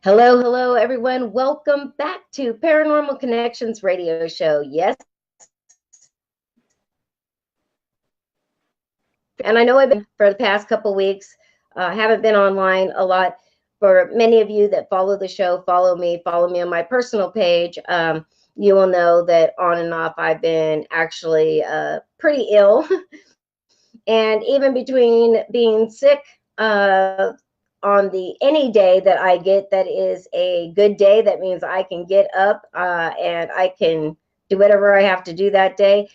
Hello, hello, everyone. Welcome back to Paranormal Connections radio show. Yes. And I know I've been for the past couple weeks, haven't been online a lot. For many of you that follow the show, follow me on my personal page. You will know that on and off I've been actually pretty ill. And even between being sick on the any day that I get that is a good day, that means I can get up and I can do whatever I have to do that day.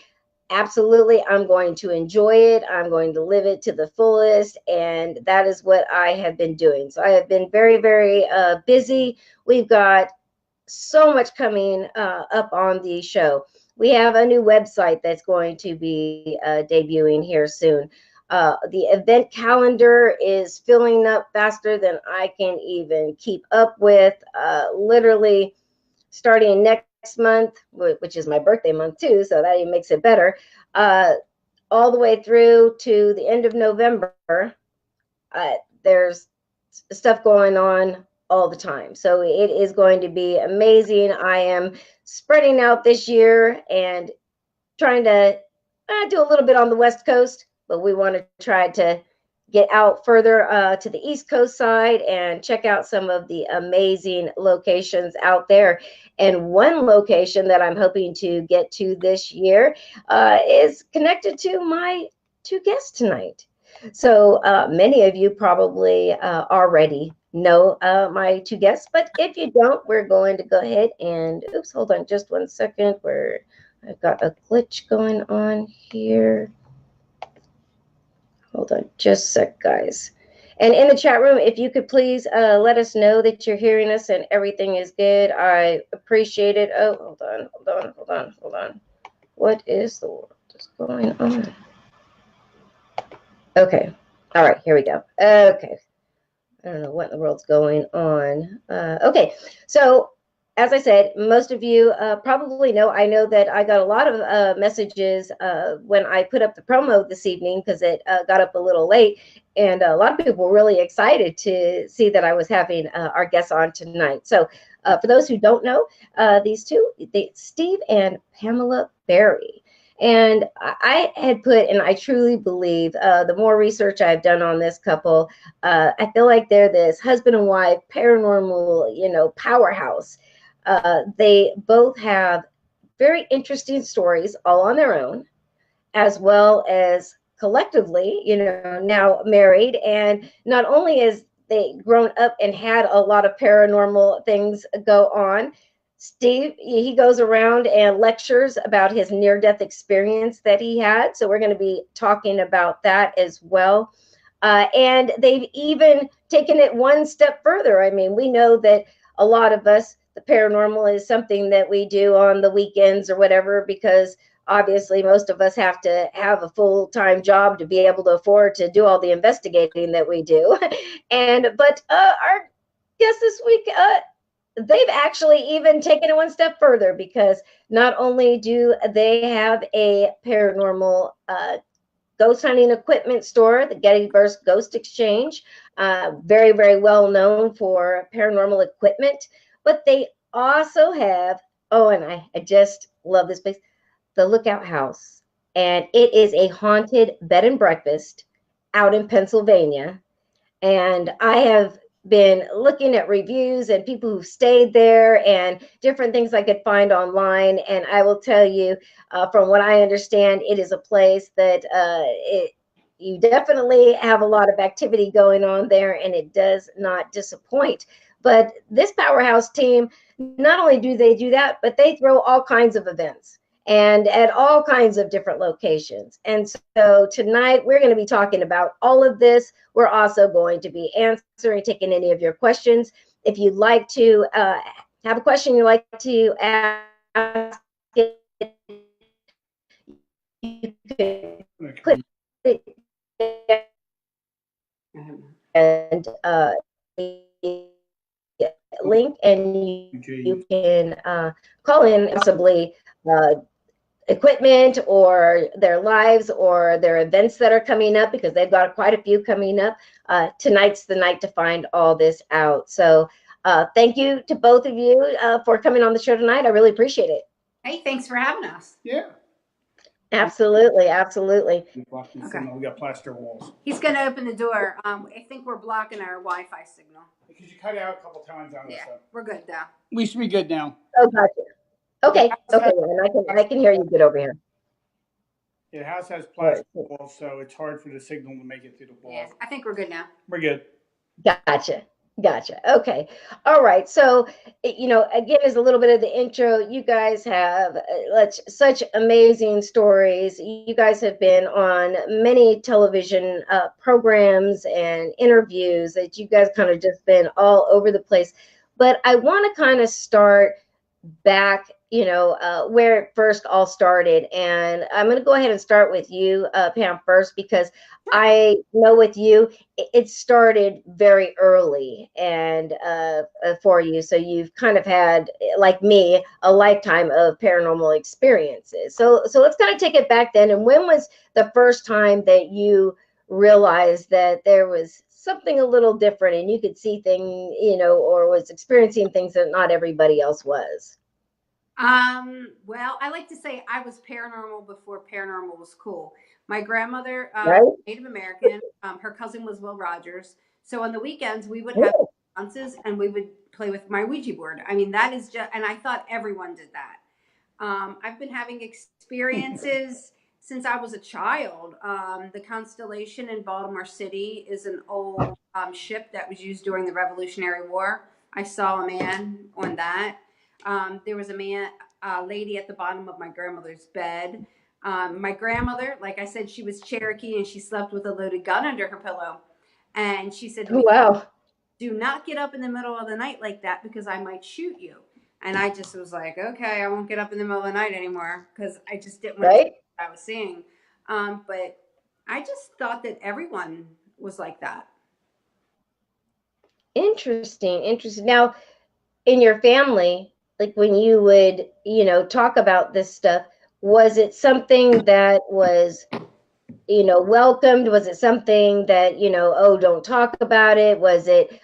Absolutely, I'm going to enjoy it. I'm going to live it to the fullest. And that is what I have been doing. So I have been very, very busy. We've got so much coming up on the show. We have a new website that's going to be debuting here soon. The event calendar is filling up faster than I can even keep up with. Literally starting next month, which is my birthday month too, so that even makes it better, all the way through to the end of November. There's stuff going on all the time. So it is going to be amazing. I am spreading out this year and trying to do a little bit on the West Coast, but we want to try to get out further to the East Coast side and check out some of the amazing locations out there. And one location that I'm hoping to get to this year is connected to my two guests tonight. So many of you probably already know my two guests, but if you don't, we're going to go ahead and, oops, hold on just 1 second, where I've got a glitch going on here. Hold on just a sec, guys. And in the chat room, if you could please let us know that you're hearing us and everything is good. I appreciate it. Oh, hold on. What is the world is going on? Okay. All right, here we go. Okay. I don't know what in the world's going on. Okay. So as I said, most of you probably know, I know that I got a lot of messages when I put up the promo this evening, because it got up a little late. And a lot of people were really excited to see that I was having our guests on tonight. So for those who don't know, these two, Steve and Pamela Berry. And I had put, and I truly believe the more research I've done on this couple, I feel like they're this husband and wife paranormal, powerhouse. They both have very interesting stories all on their own, as well as collectively, now married. And not only is they grown up and had a lot of paranormal things go on, Steve, he goes around and lectures about his near-death experience that he had. So we're going to be talking about that as well. And they've even taken it one step further. I mean, we know that a lot of us, the paranormal is something that we do on the weekends or whatever, because obviously most of us have to have a full-time job to be able to afford to do all the investigating that we do. But our guest this week, they've actually even taken it one step further, because not only do they have a paranormal ghost hunting equipment store, the Gettysburg Ghost Exchange, very, very well known for paranormal equipment, but they also have, oh, and I just love this place, the Lookout House. And it is a haunted bed and breakfast out in Pennsylvania. And I have been looking at reviews and people who've stayed there and different things I could find online. And I will tell you, from what I understand, it is a place that you definitely have a lot of activity going on there, and it does not disappoint. But this powerhouse team, not only do they do that, but they throw all kinds of events and at all kinds of different locations. And so tonight we're going to be talking about all of this. We're also going to be answering, taking any of your questions. If you'd like to have a question you'd like to ask, you can put it and link, and you can call in possibly equipment or their lives or their events that are coming up, because they've got quite a few coming up. Tonight's the night to find all this out. So Thank you to both of you for coming on the show tonight. I really appreciate it. Hey, thanks for having us. Yeah. Absolutely, absolutely. Okay. We got plaster walls. He's going to open the door. I think we're blocking our Wi-Fi signal. Because you cut out a couple times on this. Yeah, we're good now. We should be good now. Oh, gotcha. Okay, okay, and I can hear you good over here. The house has Right. plaster walls, so it's hard for the signal to make it through the wall. Yeah, I think we're good now. We're good. Gotcha. Gotcha. Okay. All right. So, again, as a little bit of the intro, you guys have such amazing stories. You guys have been on many television programs and interviews that you guys kind of just been all over the place. But I want to kind of start back, where it first all started. And I'm going to go ahead and start with you, Pam, first, because I know with you, it started very early and for you. So you've kind of had, like me, a lifetime of paranormal experiences. So let's kind of take it back then. And when was the first time that you realized that there was something a little different and you could see things, or was experiencing things that not everybody else was? Well, I like to say I was paranormal before paranormal was cool. My grandmother, Right? Native American, her cousin was Will Rogers. So on the weekends we would have Oh, dances and we would play with my Ouija board. I mean, that is just, and I thought everyone did that. I've been having experiences since I was a child. The Constellation in Baltimore City is an old ship that was used during the Revolutionary War. I saw a man on that. There was a lady at the bottom of my grandmother's bed. My grandmother, like I said, she was Cherokee and she slept with a loaded gun under her pillow. And she said to me, wow. do not get up in the middle of the night like that because I might shoot you. And I just was like, okay, I won't get up in the middle of the night anymore because I just didn't want to see Right? what I was seeing. But I just thought that everyone was like that. Interesting. Interesting. Now, in your family, like when you would, talk about this stuff, was it something that was, welcomed? Was it something that, oh, don't talk about it? Was it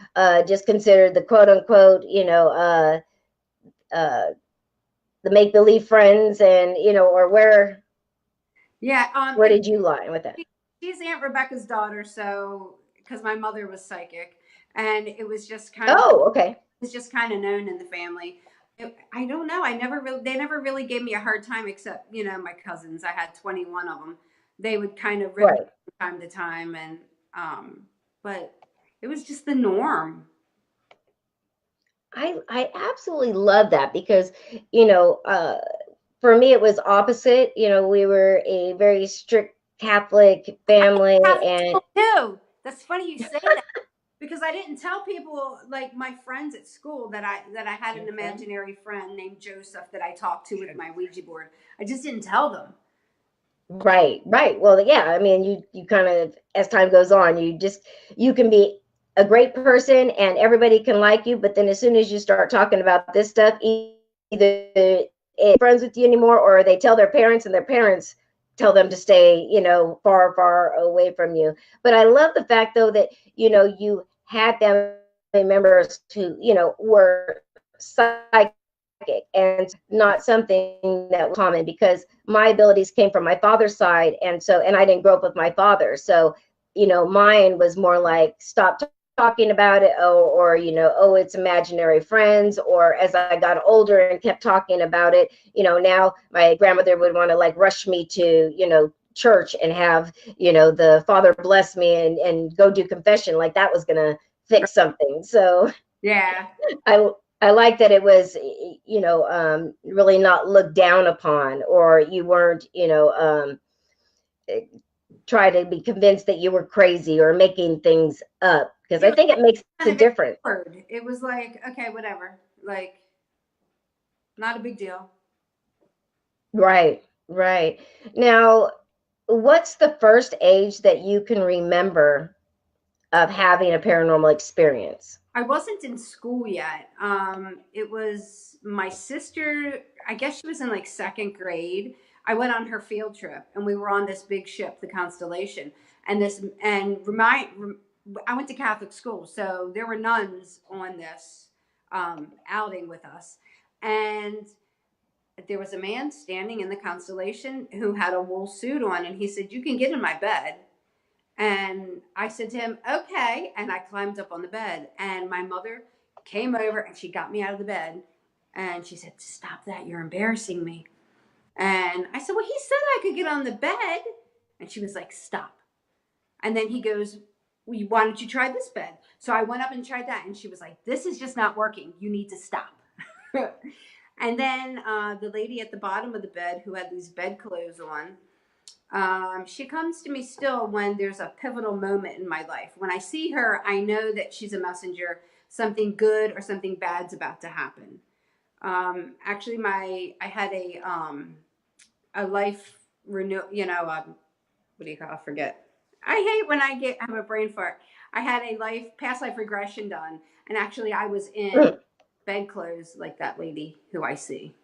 just considered the quote unquote, uh, the make believe friends and, or Yeah. where did you lie with that? She's Aunt Rebecca's daughter, so because my mother was psychic, and it was just Oh, okay. known in the family. I don't know. They never really gave me a hard time, except my cousins. I had 21 of them. They would kind of rip me Right. from time to time, and but it was just the norm. I absolutely love that because, you know, uh, for me it was opposite. We were a very strict Catholic family, Catholic and school too. That's funny you say that because I didn't tell people like my friends at school that I had an imaginary friend named Joseph that I talked to with my Ouija board. I just didn't tell them. right, right. Well, yeah, I mean, you kind of, as time goes on, you can be a great person and everybody can like you, but then as soon as you start talking about this stuff, either it's friends with you anymore, or they tell their parents and their parents tell them to stay, far, far away from you. But I love the fact though that, you had family members who, were psychic and not something that was common because my abilities came from my father's side. And I didn't grow up with my father. So, mine was more like stop talking about it, or oh, it's imaginary friends. Or as I got older and kept talking about it, now my grandmother would want to like rush me to, church and have, the father bless me and go do confession like that was gonna fix something. So Yeah. I I like that it was, really not looked down upon, or you weren't, eh, try to be convinced that you were crazy or making things up, because It I was think it makes kind a of difference. ignored. It was like, okay, whatever. Like, not a big deal. Right, right. Now, what's the first age that you can remember of having a paranormal experience? I wasn't in school yet. It was my sister. I guess she was in like second grade. I went on her field trip, and we were on this big ship, the Constellation. And this, and remind, I went to Catholic school, so there were nuns on this. outing with us, and there was a man standing in the constellation who had a wool suit on, and he said, "You can get in my bed." And I said to him, "Okay." And I climbed up on the bed, and my mother came over and she got me out of the bed, and she said, "Stop that, you're embarrassing me." And I said, "Well, he said I could get on the bed." And she was like, "Stop." And then he goes, "Well, why don't you try this bed?" So I went up and tried that, and she was like, "This is just not working. You need to stop." And then the lady at the bottom of the bed who had these bedclothes on, she comes to me still when there's a pivotal moment in my life. When I see her, I know that she's a messenger. Something good or something bad's about to happen. Actually, I had a life renew. What do you call? I forget. I hate when I have a brain fart. I had a past life regression done, and actually, I was in bedclothes like that lady who I see.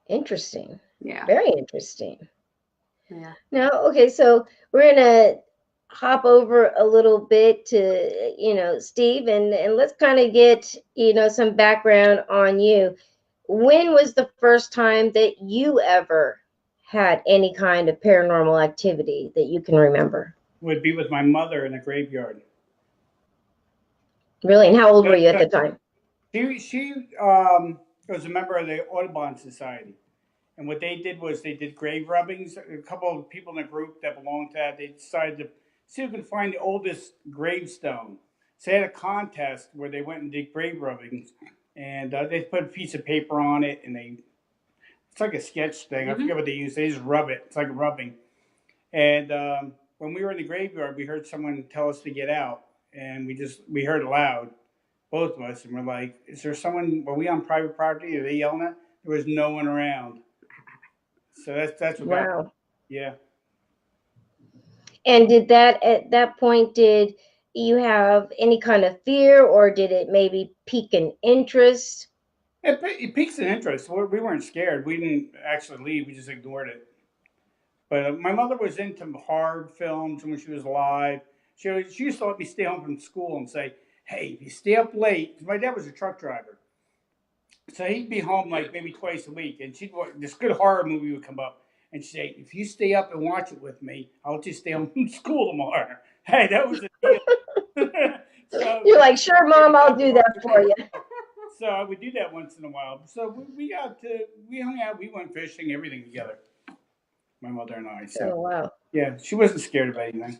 Interesting. Yeah. Very interesting. Yeah. Now, okay, so we're gonna hop over a little bit to, Steve, and let's kind of get, some background on you. When was the first time that you ever had any kind of paranormal activity that you can remember? Would be with my mother in a graveyard. Really? And how old were That, you at that, the time? she was a member of the Audubon Society. And what they did was they did grave rubbings. A couple of people in the group that belonged to that, they decided to see who could find the oldest gravestone. So they had a contest where they went and did grave rubbings. And they put a piece of paper on it, and it's like a sketch thing. I forget what they use. They just rub it. It's like rubbing. And when we were in the graveyard, we heard someone tell us to get out. And we heard it loud, both of us. And we're like, is there someone, were we on private property? Are they yelling at? There was no one around. So that's what got, Wow. yeah. And at that point, did you have any kind of fear, or did it maybe pique an interest? It piques an interest. We weren't scared. We didn't actually leave. We just ignored it. But my mother was into horror films when she was alive. She used to let me stay home from school and say, "Hey, if you stay up late," 'cause my dad was a truck driver, so he'd be home like maybe twice a week, and this good horror movie would come up, and she'd say, "If you stay up and watch it with me, I'll just stay home from school tomorrow." Hey, that was a deal. So You're like, "Sure, Mom, I'll do that for you." So I would do that once in a while. So we hung out, we went fishing, everything together. My mother and I. So Oh, wow. yeah, she wasn't scared of anything.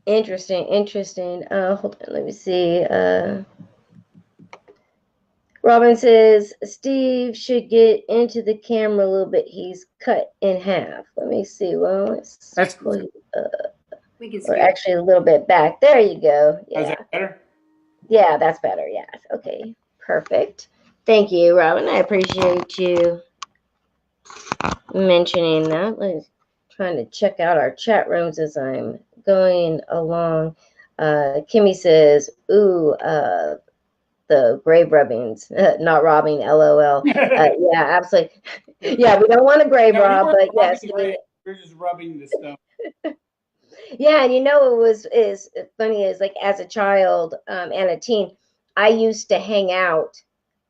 Interesting, interesting. Hold on, let me see. Robin says Steve should get into the camera a little bit. He's cut in half. Let me see. Well, let's pull you up. We can see Or it. actually a little bit back. There you go. Is Yeah. that better? Yeah, that's better. Yes. Okay. Perfect. Thank you, Robin. I appreciate you mentioning that. Let's trying to check out our chat rooms as I'm going along. Kimmy says, "Ooh, the grave rubbings, not robbing, LOL." Yeah, absolutely. Yeah, we don't want a grave No, we rob, weren't but yes, rubbing graves. We were just rubbing the stone. yeah. And it was is funny is like as a child and a teen, I used to hang out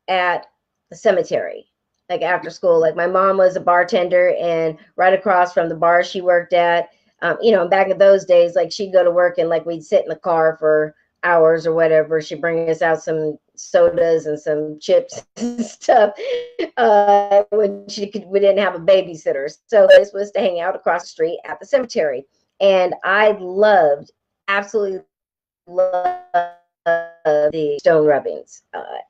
at the cemetery, like after school. Like my mom was a bartender, and right across from the bar she worked at, back in those days, like she'd go to work and like we'd sit in the car for hours or whatever. She'd bring us out some sodas and some chips and stuff. When we didn't have a babysitter, so this was to hang out across the street at the cemetery, and I absolutely loved the stone rubbings.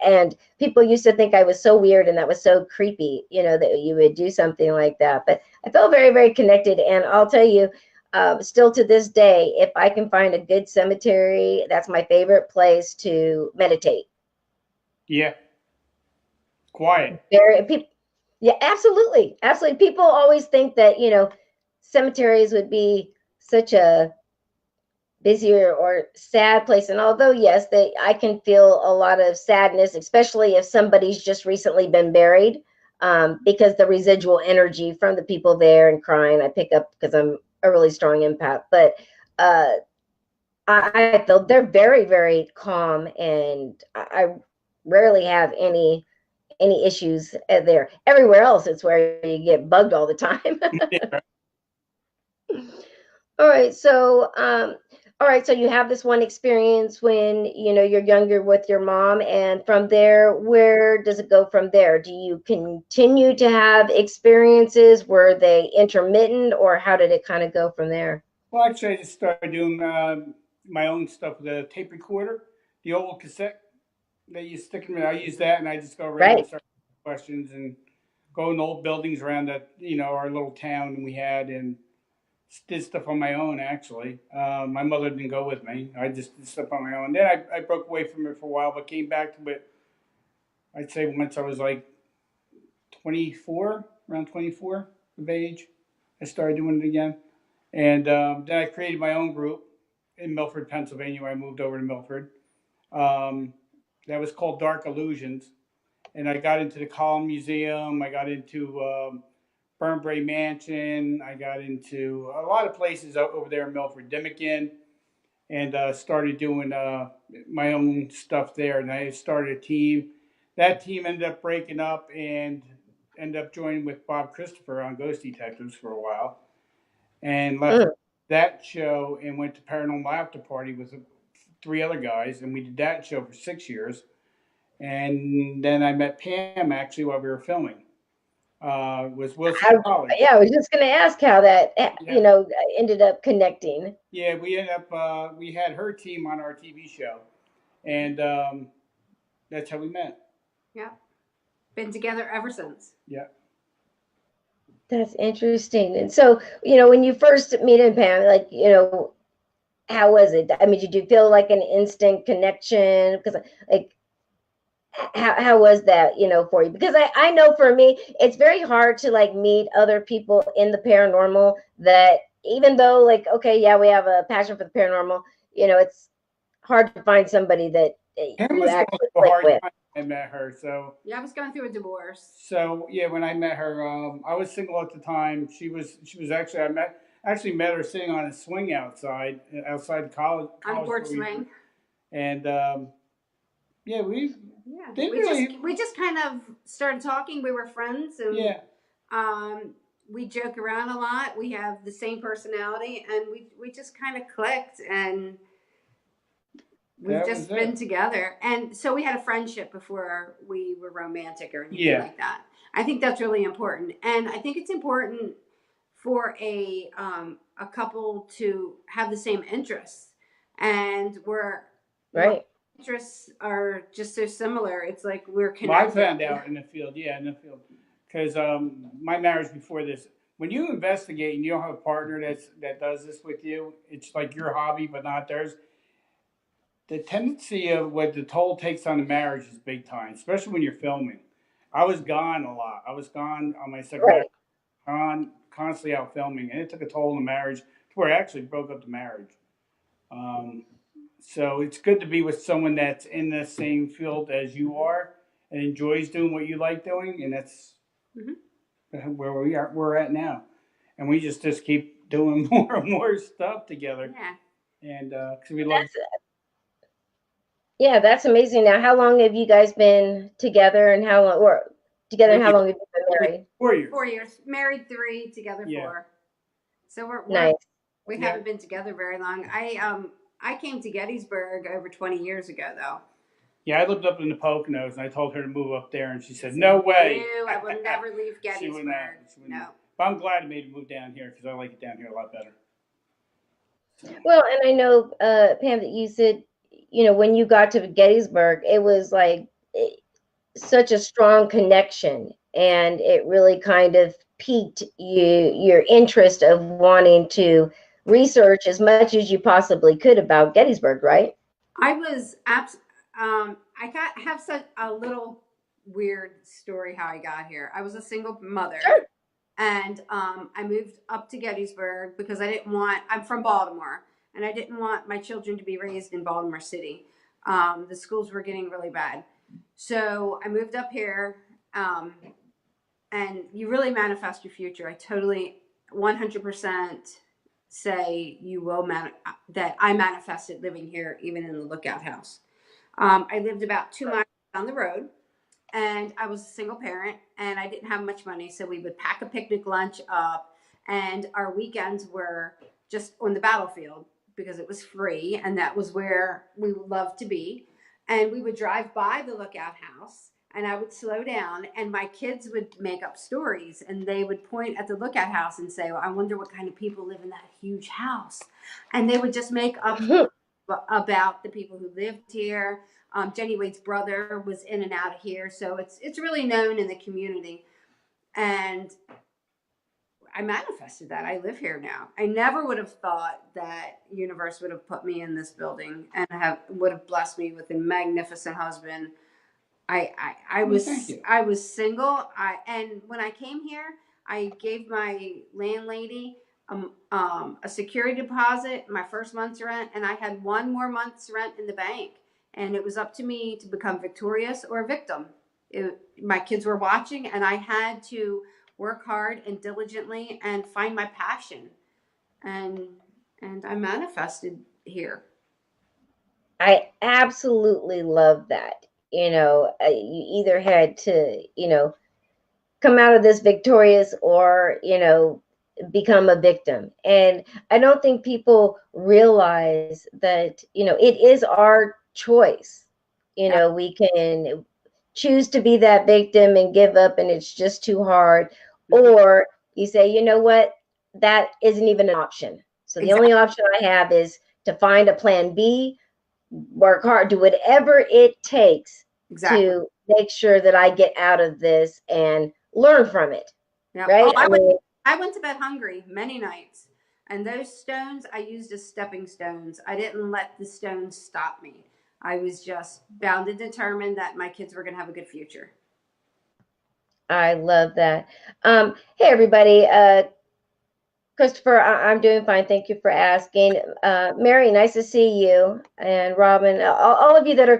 And people used to think I was so weird and that was so creepy, that you would do something like that. But I felt very, very connected. And I'll tell you, still to this day, if I can find a good cemetery, that's my favorite place to meditate. Yeah. Quiet. Yeah, absolutely. Absolutely. People always think that, cemeteries would be such a busier or sad place, and although yes, I can feel a lot of sadness, especially if somebody's just recently been buried, because the residual energy from the people there and crying I pick up because I'm a really strong empath. But I feel they're very, very calm, and I rarely have any issues there. Everywhere else, it's where you get bugged all the time. Yeah. All right, so all right, so you have this one experience when you're younger with your mom, and from there, where does it go from there? Do you continue to have experiences? Were they intermittent, or how did it kind of go from there? Well, actually, I just started doing my own stuff with a tape recorder, the old cassette that you stick in. I use that, and I just go around and Right. start questions and go in old buildings around that our little town we had, and did stuff on my own. Actually, my mother didn't go with me. I just did stuff on my own. Then I broke away from it for a while, but came back to it. I'd say once I was like 24, around 24 of age, I started doing it again. And then I created my own group in Milford, Pennsylvania, where I moved over to Milford. Um, that was called Dark Illusions. And I got into the Column Museum. I got into Burnbrae Mansion. I got into a lot of places over there in Milford, Dimikin, and started doing my own stuff there. And I started a team. That team ended up breaking up and ended up joining with Bob Christopher on Ghost Detectives for a while, and left Mm. that show and went to Paranormal After Party with three other guys, and we did that show for 6 years. And then I met Pam actually while we were filming. Was Wilson How, College. yeah, I was just going to ask how that Yeah, ended up connecting. yeah. We ended up we had her team on our TV show, and that's how we met. Yeah. Been together ever since. Yeah. That's interesting. And so, when you first meet him, Pam, like, how was it? I mean, did you feel like an instant connection? Because, like, how was that, for you? Because I know for me, it's very hard to like meet other people in the paranormal that even though, like, okay, yeah, we have a passion for the paranormal, it's hard to find somebody that Pam you was going actually through a click hard with. time when I met her. Yeah, I was going through a divorce. So yeah, when I met her, I was single at the time. She was actually I met her sitting on a swing outside On college porch where we were, swing. and yeah, we Yeah. didn't We just really we just kind of started talking. We were friends, and yeah. we joke around a lot. We have the same personality, and we just kind of clicked, and we've That was just been it. together. And so we had a friendship before we were romantic or anything Yeah, like that. I think that's really important, and I think it's important for a couple to have the same interests, and we're Right. interests are just so similar. It's like we're well, I connected. found out in the field. Yeah, in the field, because my marriage before this. When you investigate and you don't have a partner that does this with you, it's like your hobby but not theirs. The tendency of what the toll takes on the marriage is big time, especially when you're filming. I was gone a lot. I was gone on my second marriage, Right. constantly out filming, and it took a toll on the marriage to where I actually broke up the marriage. Um, so it's good to be with someone that's in the same field as you are and enjoys doing what you like doing, and that's Mhm. where we're at now, and we just keep doing more and more stuff together, Yeah. and because we love. That's Yeah, that's amazing. Now, how long have you guys been together, and how long, or together, and how long have you been Only married? 4 years. 4 years, married 3, together Yeah. 4. So Nice. we Yeah. haven't been together very long. I came to Gettysburg over 20 years ago though. Yeah, I lived up in the Poconos, and I told her to move up there, and she said, "No way." No, I will never leave She wouldn't have. Gettysburg. She wouldn't No. have. But I'm glad I made her move down here because I like it down here a lot better. So, Well, and I know, Pam, that you said, when you got to Gettysburg, it was like such a strong connection, and it really kind of piqued your interest of wanting to research as much as you possibly could about Gettysburg, right? I was I got have such a little weird story how I got here. I was a single mother, Sure. and I moved up to Gettysburg because I'm from Baltimore, and I didn't want my children to be raised in Baltimore City. The schools were getting really bad. So I moved up here, and you really manifest your future. I totally 100% say you will that I manifested living here, even in the Lookout House. I lived about 2 miles down the road, and I was a single parent, and I didn't have much money, so we would pack a picnic lunch up, and our weekends were just on the battlefield because it was free, and that was where we loved to be. And we would drive by the Lookout House, and I would slow down, and my kids would make up stories, and they would point at the Lookout House and say, well, I wonder what kind of people live in that huge house. And they would just make up about the people who lived here. Jenny Wade's brother was in and out of here, so it's really known in the community. And I manifested that. I live here now. I never would have thought that universe would have put me in this building and would have blessed me with a magnificent husband. I Well, thank was you. I was single. And when I came here, I gave my landlady a security deposit, my first month's rent, and I had one more month's rent in the bank. And it was up to me to become victorious or a victim. My kids were watching, and I had to work hard and diligently and find my passion. And I manifested here. I absolutely love that. You either had to, come out of this victorious or, become a victim. And I don't think people realize that, it is our choice. Yeah. We can choose to be that victim and give up and it's just too hard. Mhm. Or you say, you know what, that isn't even an option. So the only Exactly. option I have is to find a plan B, work hard, do whatever it takes Exactly. to make sure that I get out of this and learn from it. Yeah. Oh, Right? I mean, I went to bed hungry many nights. And those stones I used as stepping stones. I didn't let the stones stop me. I was just bound and determined that my kids were going to have a good future. I love that. Hey everybody, Christopher, I'm doing fine. Thank you for asking. Mary, nice to see you. And Robin, all of you that are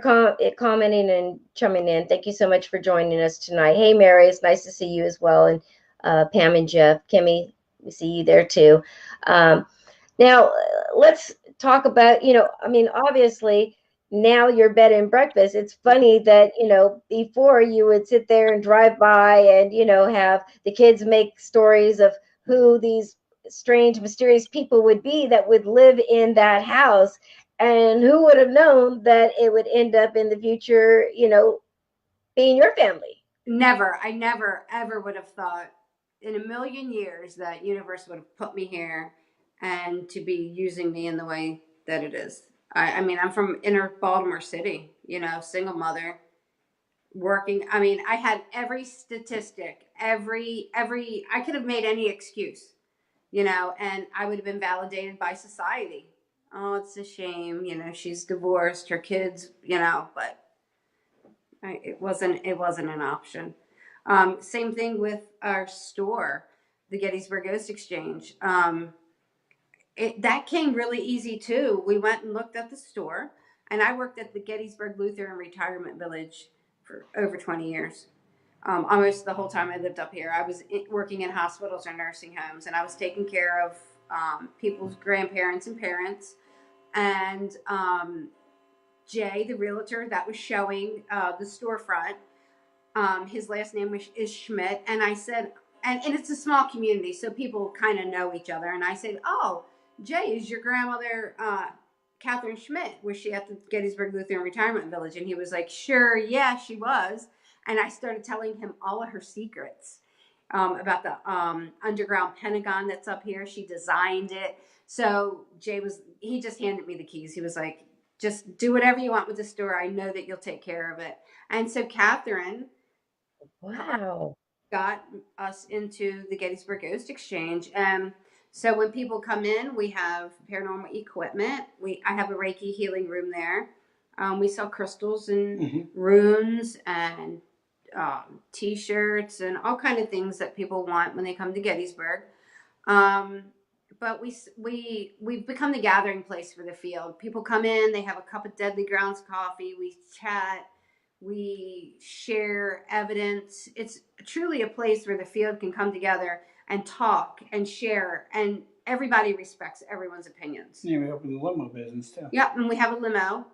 commenting and chumming in, thank you so much for joining us tonight. Hey, Mary, it's nice to see you as well. And Pam and Jeff, Kimmy, we see you there too. Now, let's talk about, obviously, now your bed and breakfast. It's funny that, before you would sit there and drive by and, have the kids make stories of who these strange, mysterious people would be that would live in that house. And who would have known that it would end up in the future, being your family? Never, I never, ever would have thought in a million years that universe would have put me here and to be using me in the way that it is. I mean, I'm from inner Baltimore City, single mother, working. I mean, I had every statistic, every I could have made any excuse, and I would have been validated by society. Oh, it's a shame, she's divorced, her kids, but it wasn't an option. Same thing with our store, the Gettysburg Ghost Exchange. That came really easy too. We went and looked at the store, and I worked at the Gettysburg Lutheran Retirement Village for over 20 years. Almost the whole time I lived up here, I was working in hospitals or nursing homes, and I was taking care of people's grandparents and parents. And Jay, the realtor that was showing the storefront, his last name is Schmidt. And I said, and it's a small community, so people kind of know each other. And I said, oh, Jay, is your grandmother Catherine Schmidt? Was she at the Gettysburg Lutheran Retirement Village? And he was like, sure, yeah, she was. And I started telling him all of her secrets about the underground Pentagon that's up here. She designed it. So he just handed me the keys. He was like, just do whatever you want with the store. I know that you'll take care of it. And so Catherine Wow. got us into the Gettysburg Ghost Exchange. And so when people come in, we have paranormal equipment. I have a Reiki healing room there. We sell crystals and runes and T-shirts and all kind of things that people want when they come to Gettysburg. But we've become the gathering place for the field. People come in, they have a cup of Deadly Grounds coffee, we chat, we share evidence. It's truly a place where the field can come together and talk and share, and everybody respects everyone's opinions. Yeah, we opened the limo business too. Yep, and we have a limo.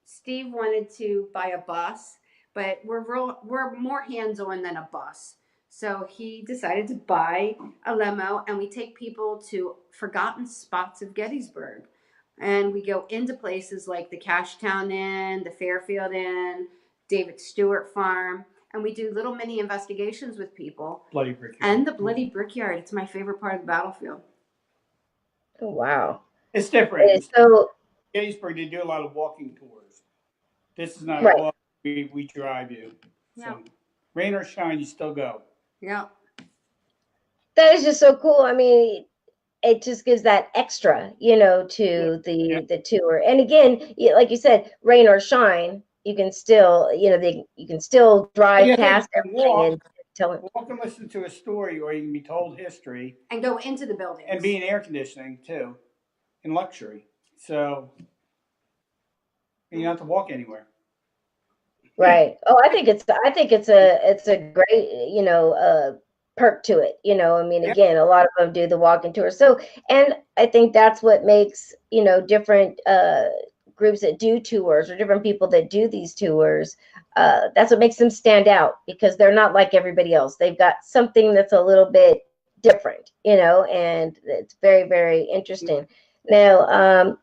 Steve wanted to buy a bus, but we're more hands-on than a bus. So he decided to buy a limo, and we take people to forgotten spots of Gettysburg. And we go into places like the Cashtown Inn, the Fairfield Inn, David Stewart Farm, and we do little mini investigations with people. Bloody Brickyard. And the Bloody Brickyard. It's my favorite part of the battlefield. Oh, wow. It's different. So Gettysburg, they do a lot of walking tours. This is not right. a walk. We drive you. So, Yeah. Rain or shine, you still go. Yeah. That is just so cool. I mean, it just gives that extra, to the tour. And again, like you said, rain or shine, you can still, you can still drive past everything and tell it. Walk and listen to a story, or you can be told history and go into the buildings and be in air conditioning too, in luxury. So you don't have to walk anywhere. Right. Oh, I think it's a great, perk to it. I mean, again, a lot of them do the walking tour. So, and I think that's what makes, different groups that do tours or different people that do these tours. That's what makes them stand out, because they're not like everybody else. They've got something that's a little bit different, and it's very, very interesting. Now,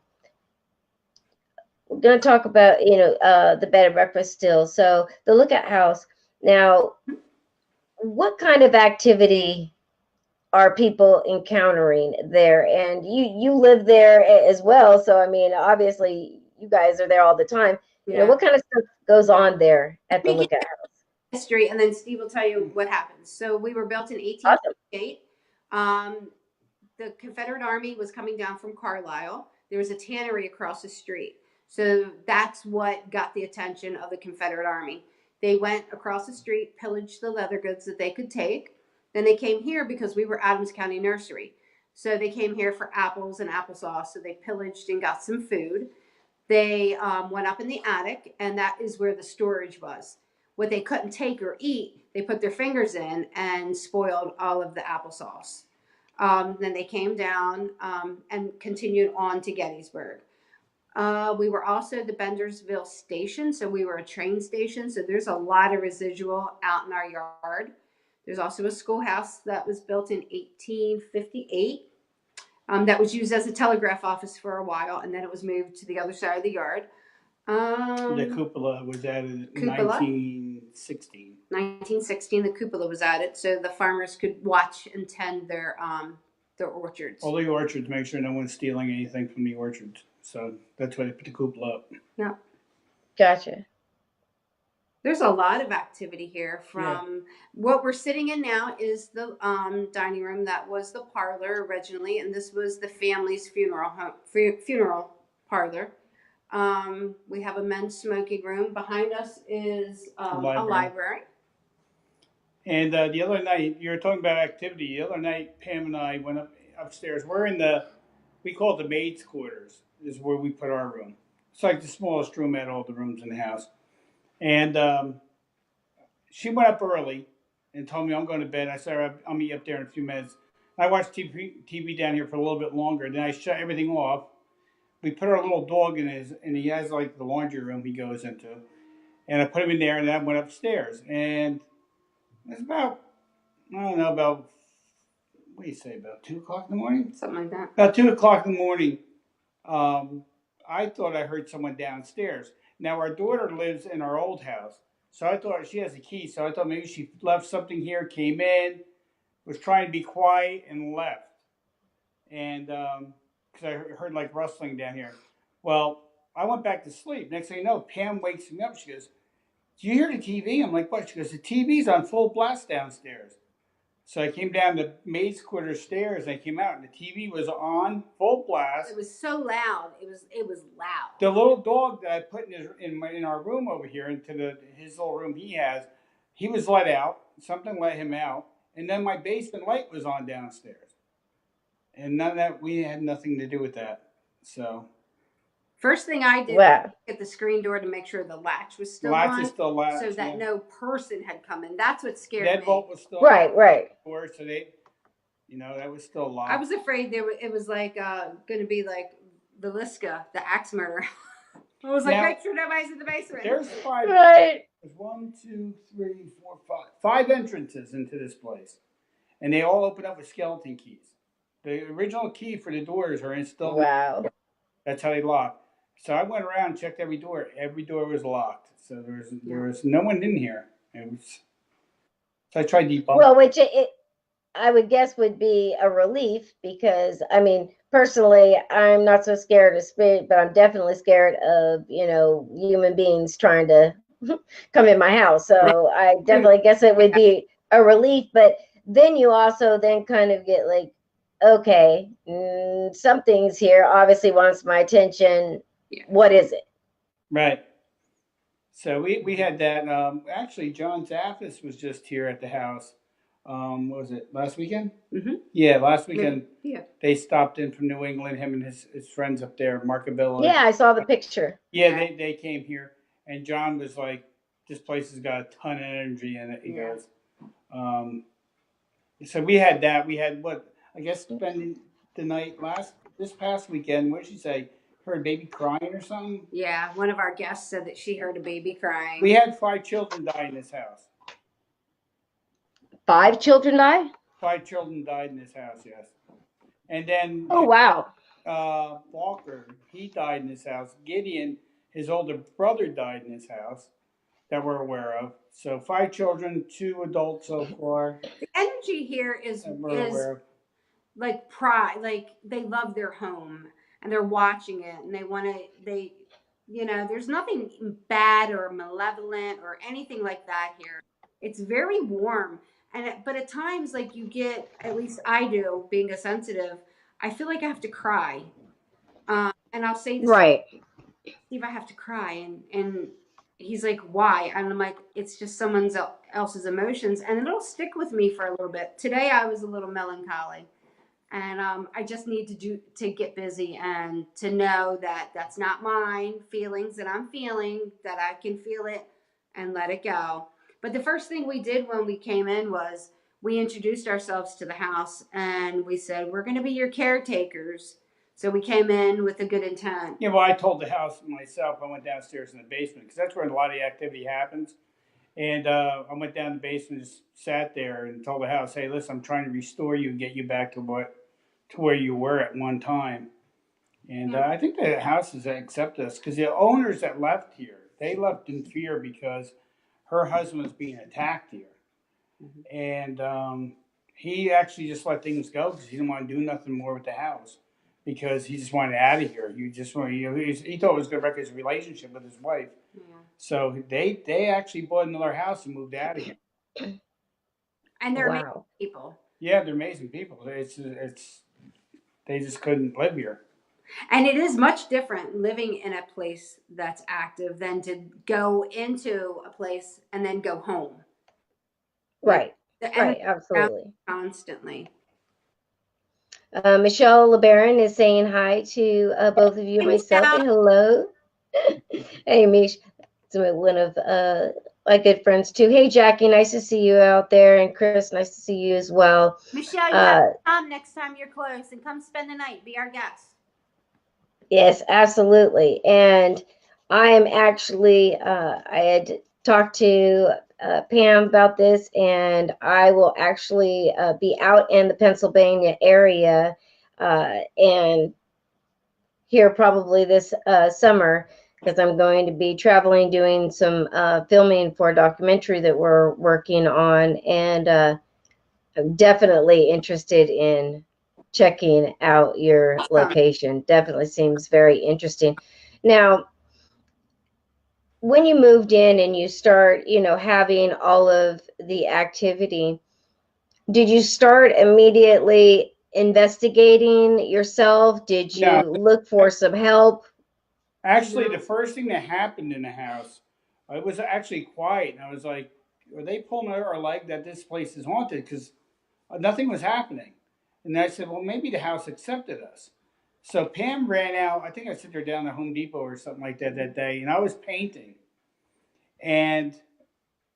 we're going to talk about, the bed and breakfast still. So the Lookout House. Now, what kind of activity are people encountering there? And you live there as well. So, I mean, obviously you guys are there all the time. Yeah. What kind of stuff goes on there at the Lookout House? History, and then Steve will tell you what happens. So we were built in 1858. Awesome. The Confederate Army was coming down from Carlisle. There was a tannery across the street. So that's what got the attention of the Confederate Army. They went across the street, pillaged the leather goods that they could take. Then they came here because we were Adams County Nursery. So they came here for apples and applesauce. So they pillaged and got some food. They went up in the attic, and that is where the storage was. What they couldn't take or eat, they put their fingers in and spoiled all of the applesauce. Then they came down and continued on to Gettysburg. We were also the Bendersville station, so we were a train station. So there's a lot of residual out in our yard. There's also a schoolhouse that was built in 1858 that was used as a telegraph office for a while, and then it was moved to the other side of the yard. The cupola was added in 1916. 1916, the cupola was added, so the farmers could watch and tend their orchards. All the orchards, make sure no one's stealing anything from the orchards. So that's why they put the cupola up. Yeah. Gotcha. There's a lot of activity here. From what we're sitting in now is the dining room. That was the parlor originally, and this was the family's funeral parlor. We have a men's smoking room. Behind us is a library. And the other night, you were talking about activity. The other night, Pam and I went upstairs. We're in we call it the maid's quarters, is where we put our room. It's like the smallest room out of all the rooms in the house. And she went up early and told me, I'm going to bed. I said, I'll meet you up there in a few minutes. I watched TV down here for a little bit longer. Then I shut everything off. We put our little dog in and he has like the laundry room he goes into. And I put him in there, and then I went upstairs. And it's about, I don't know, about, what do you say, about 2 o'clock in the morning? Something like that. About 2 o'clock in the morning, I thought I heard someone downstairs. Now, our daughter lives in our old house, so I thought she has a key, so I thought maybe she left something here, came in, was trying to be quiet, and left. And because I heard like rustling down here. Well, I went back to sleep. Next thing you know, Pam wakes me up. She goes, "Do you hear the TV?" I'm like, "What?" She goes, "The TV's on full blast downstairs." So I came down the maid's quarters stairs, and I came out, and the TV was on full blast. It was so loud. It was loud. The little dog that I put in our room over here, into his little room he has, he was let out. Something let him out, and then my basement light was on downstairs, and none of that. We had nothing to do with that. So first thing I did was get the screen door to make sure the latch was still on. Is still latched, so that no person had come in. That's what scared me. Deadbolt was still right. So You know, that was still locked. I was afraid it was like going to be like the Liska, the axe murder. I was like, Now, make sure nobody's in the basement. there's five. Right. There's 1, 2, 3, 4, 5. 5 entrances into this place, and they all open up with skeleton keys. The original key for the doors are still. Wow. That's how they lock. So I went around and checked every door. Every door was locked. So there was no one in here. It was. So I tried debunking. Well, which I would guess would be a relief because I mean, personally, I'm not so scared of spirit, but I'm definitely scared of, human beings trying to come in my house. So I definitely guess it would be a relief, but then you also then kind of get like, okay, something's here, obviously wants my attention. Yeah. What is it? Right. So we had that. Actually, John Zaffis was just here at the house. What was it, last weekend? Mm-hmm. Yeah, last weekend. Yeah. They stopped in from New England, him and his friends up there, Markaville. Yeah, I saw the picture. Yeah, they came here, and John was like, "This place has got a ton of energy in it." He goes. So we had that. We had what I guess spending the night this past weekend. What did she say? Heard a baby crying or something? Yeah, one of our guests said that she heard a baby crying. We had 5 children die in this house. 5 children die? 5 children died in this house, yes. And then Oh, wow. Walker, he died in this house. Gideon, his older brother, died in this house that we're aware of. So 5 children, 2 adults so far. The energy here is like pride, like they love their home and they're watching it and there's nothing bad or malevolent or anything like that here. It's very warm. But at times, like you get, at least I do, being a sensitive, I feel like I have to cry. And I'll say this, right. Steve, I have to cry. And he's like, why? And I'm like, it's just someone else's emotions. And it'll stick with me for a little bit. Today, I was a little melancholy. And I just need to get busy and to know that that's not mine feelings that I'm feeling, that I can feel it and let it go. But the first thing we did when we came in was we introduced ourselves to the house and we said, we're going to be your caretakers. So we came in with a good intent. Yeah, well, I told the house myself. I went downstairs in the basement because that's where a lot of the activity happens. And I went down the basement, just sat there, and told the house, "Hey, listen, I'm trying to restore you and get you back to where you were at one time." And I think the houses accept us because the owners that left here, they left in fear because her husband was being attacked here, and he actually just let things go because he didn't want to do nothing more with the house because he just wanted out of here. He just wanted, he thought it was going to wreck his relationship with his wife. Yeah. So they actually bought another house and moved out of here. And they're amazing people. Yeah, they're amazing people. It's they just couldn't live here. And it is much different living in a place that's active than to go into a place and then go home. Right. Right. Absolutely. Constantly. Michelle LeBaron is saying hi to both of you and myself. And hello. Hey, Mish. It's one of my good friends too. Hey, Jackie, nice to see you out there. And Chris, nice to see you as well. Michelle, you have to come next time you're close and come spend the night. Be our guest. Yes, absolutely. And I am actually, I had talked to Pam about this, and I will actually be out in the Pennsylvania area and here probably this summer because I'm going to be traveling, doing some filming for a documentary that we're working on, and I'm definitely interested in checking out your location. Definitely seems very interesting. Now, when you moved in and you start, having all of the activity, did you start immediately investigating yourself? Did you look for some help? Actually, the first thing that happened in the house, it was actually quiet. And I was like, are they pulling our leg that this place is haunted? Because nothing was happening. And I said, well, maybe the house accepted us. So Pam ran out. I think I sent her down to Home Depot or something like that day. And I was painting. And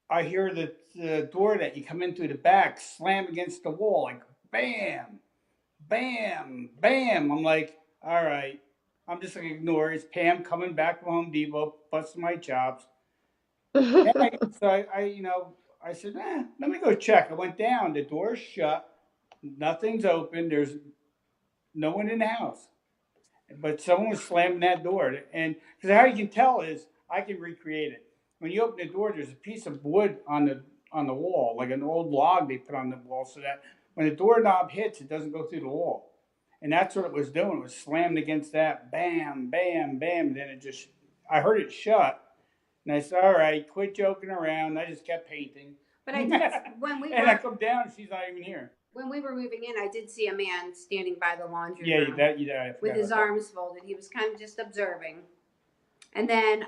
I hear the door that you come in through the back slam against the wall, like bam, bam, bam. I'm like, all right. I'm just gonna ignore it. It's Pam coming back from Home Depot, busting my chops. And I said, let me go check. I went down. The door's shut. Nothing's open. There's no one in the house. But someone was slamming that door. And because how you can tell is I can recreate it. When you open the door, there's a piece of wood on the wall, like an old log they put on the wall, so that when the doorknob hits, it doesn't go through the wall. And that's what it was doing. It was slammed against that. Bam, bam, bam. And then I heard it shut. And I said, all right, quit joking around. I just kept painting. But I did when we And I were come down, and she's not even here. when we were moving in. I did see a man standing by the laundry Yeah, room I with his about that. arms folded. He was kind of just observing. And then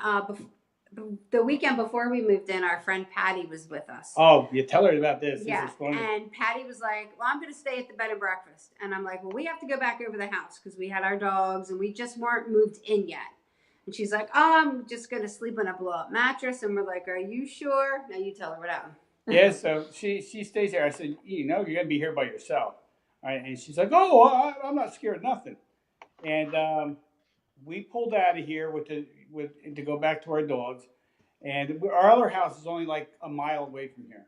the weekend before we moved in, our friend Patty was with us. Oh, you tell her about this. Yeah, This is funny. and Patty was like, "Well, I'm going to stay at the bed and breakfast," and I'm like, "Well, we have to go back over the house because we had our dogs and we just weren't moved in yet." And she's like, "Oh, I'm just going to sleep on a blow up mattress," and we're like, "Are you sure?" Now you tell her what happened. Yeah, so she stays there. I said, you're gonna be here by yourself, all right? And she's like, oh, I'm not scared of nothing. And we pulled out of here to go back to our dogs, and our other house is only like a mile away from here.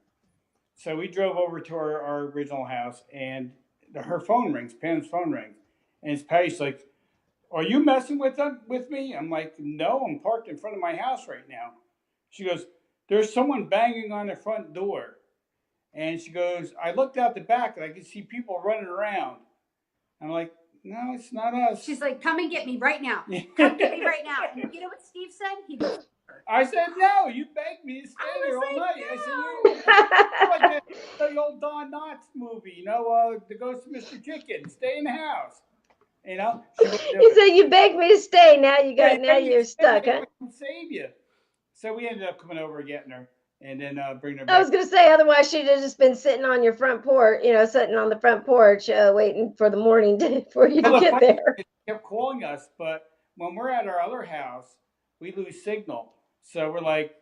So we drove over to our original house, and her phone rings. Pam's phone rings, and it's Patty's like, "Are you messing with me?" I'm like, "No, I'm parked in front of my house right now." She goes, "There's someone banging on the front door." And she goes, "I looked out the back and I could see people running around." I'm like, "No, it's not us." She's like, "Come and get me right now. Come get me right now." And you know what Steve said? He goes, I said, "No, you begged me to stay here all night." No. I said, "You're like the old Don Knotts movie, The Ghost of Mr. Chicken. Stay in the house." She wouldn't do You it. said you begged me to stay. Now now You you're stuck, stay, huh? I can save you. So we ended up coming over, getting her, and then bringing her I back. was gonna say, otherwise she'd have just been sitting on your front porch, sitting on the front porch, waiting for the morning for you to Well, the get funny thing there. is she kept calling us, but when we're at our other house, we lose signal. So we're like,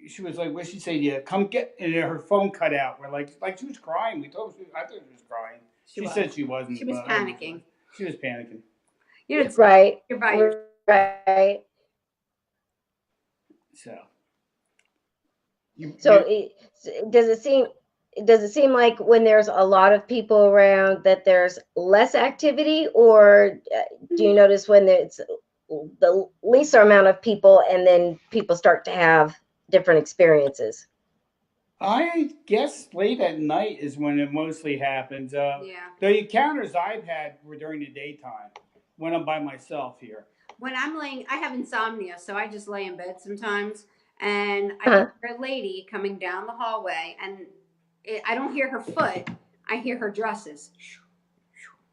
she was like, "What she say? Yeah, come get." And her phone cut out. We're like she was crying. We told her, I thought she was crying. She said she wasn't. She was but panicking. She was panicking. It's Right, you're by yourself. right. So, So does it seem like when there's a lot of people around that there's less activity, or do you notice when it's the least amount of people and then people start to have different experiences? I guess late at night is when it mostly happens. Yeah. The encounters I've had were during the daytime when I'm by myself here. When I'm laying, I have insomnia, so I just lay in bed sometimes, and I Uh-huh. hear a lady coming down the hallway, and I don't hear her foot. I hear her dresses.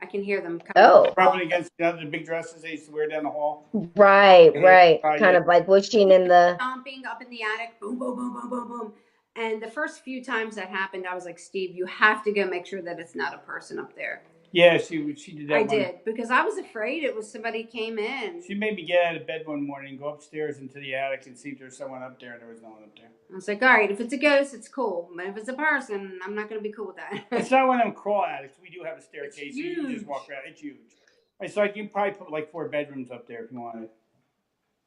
I can hear them coming. Oh, Rubbing against the other big dresses they used to wear down the hall. right, right. Kind Yeah. of like whooshing in the. Stomping up in the attic, boom, boom, boom, boom, boom, boom. And the first few times that happened, I was like, "Steve, you have to go make sure that it's not a person up there." Yeah, she did that. I did, because I was afraid it was somebody came in. She made me get out of bed one morning, go upstairs into the attic, and see if there's someone up there, and there was no one up there. I was like, "All right, if it's a ghost, it's cool. But if it's a person, I'm not going to be cool with that." It's not one of them crawl attics. We do have a staircase. It's You can huge. just walk around. It's huge. It's like you can probably put like 4 bedrooms up there if you wanted.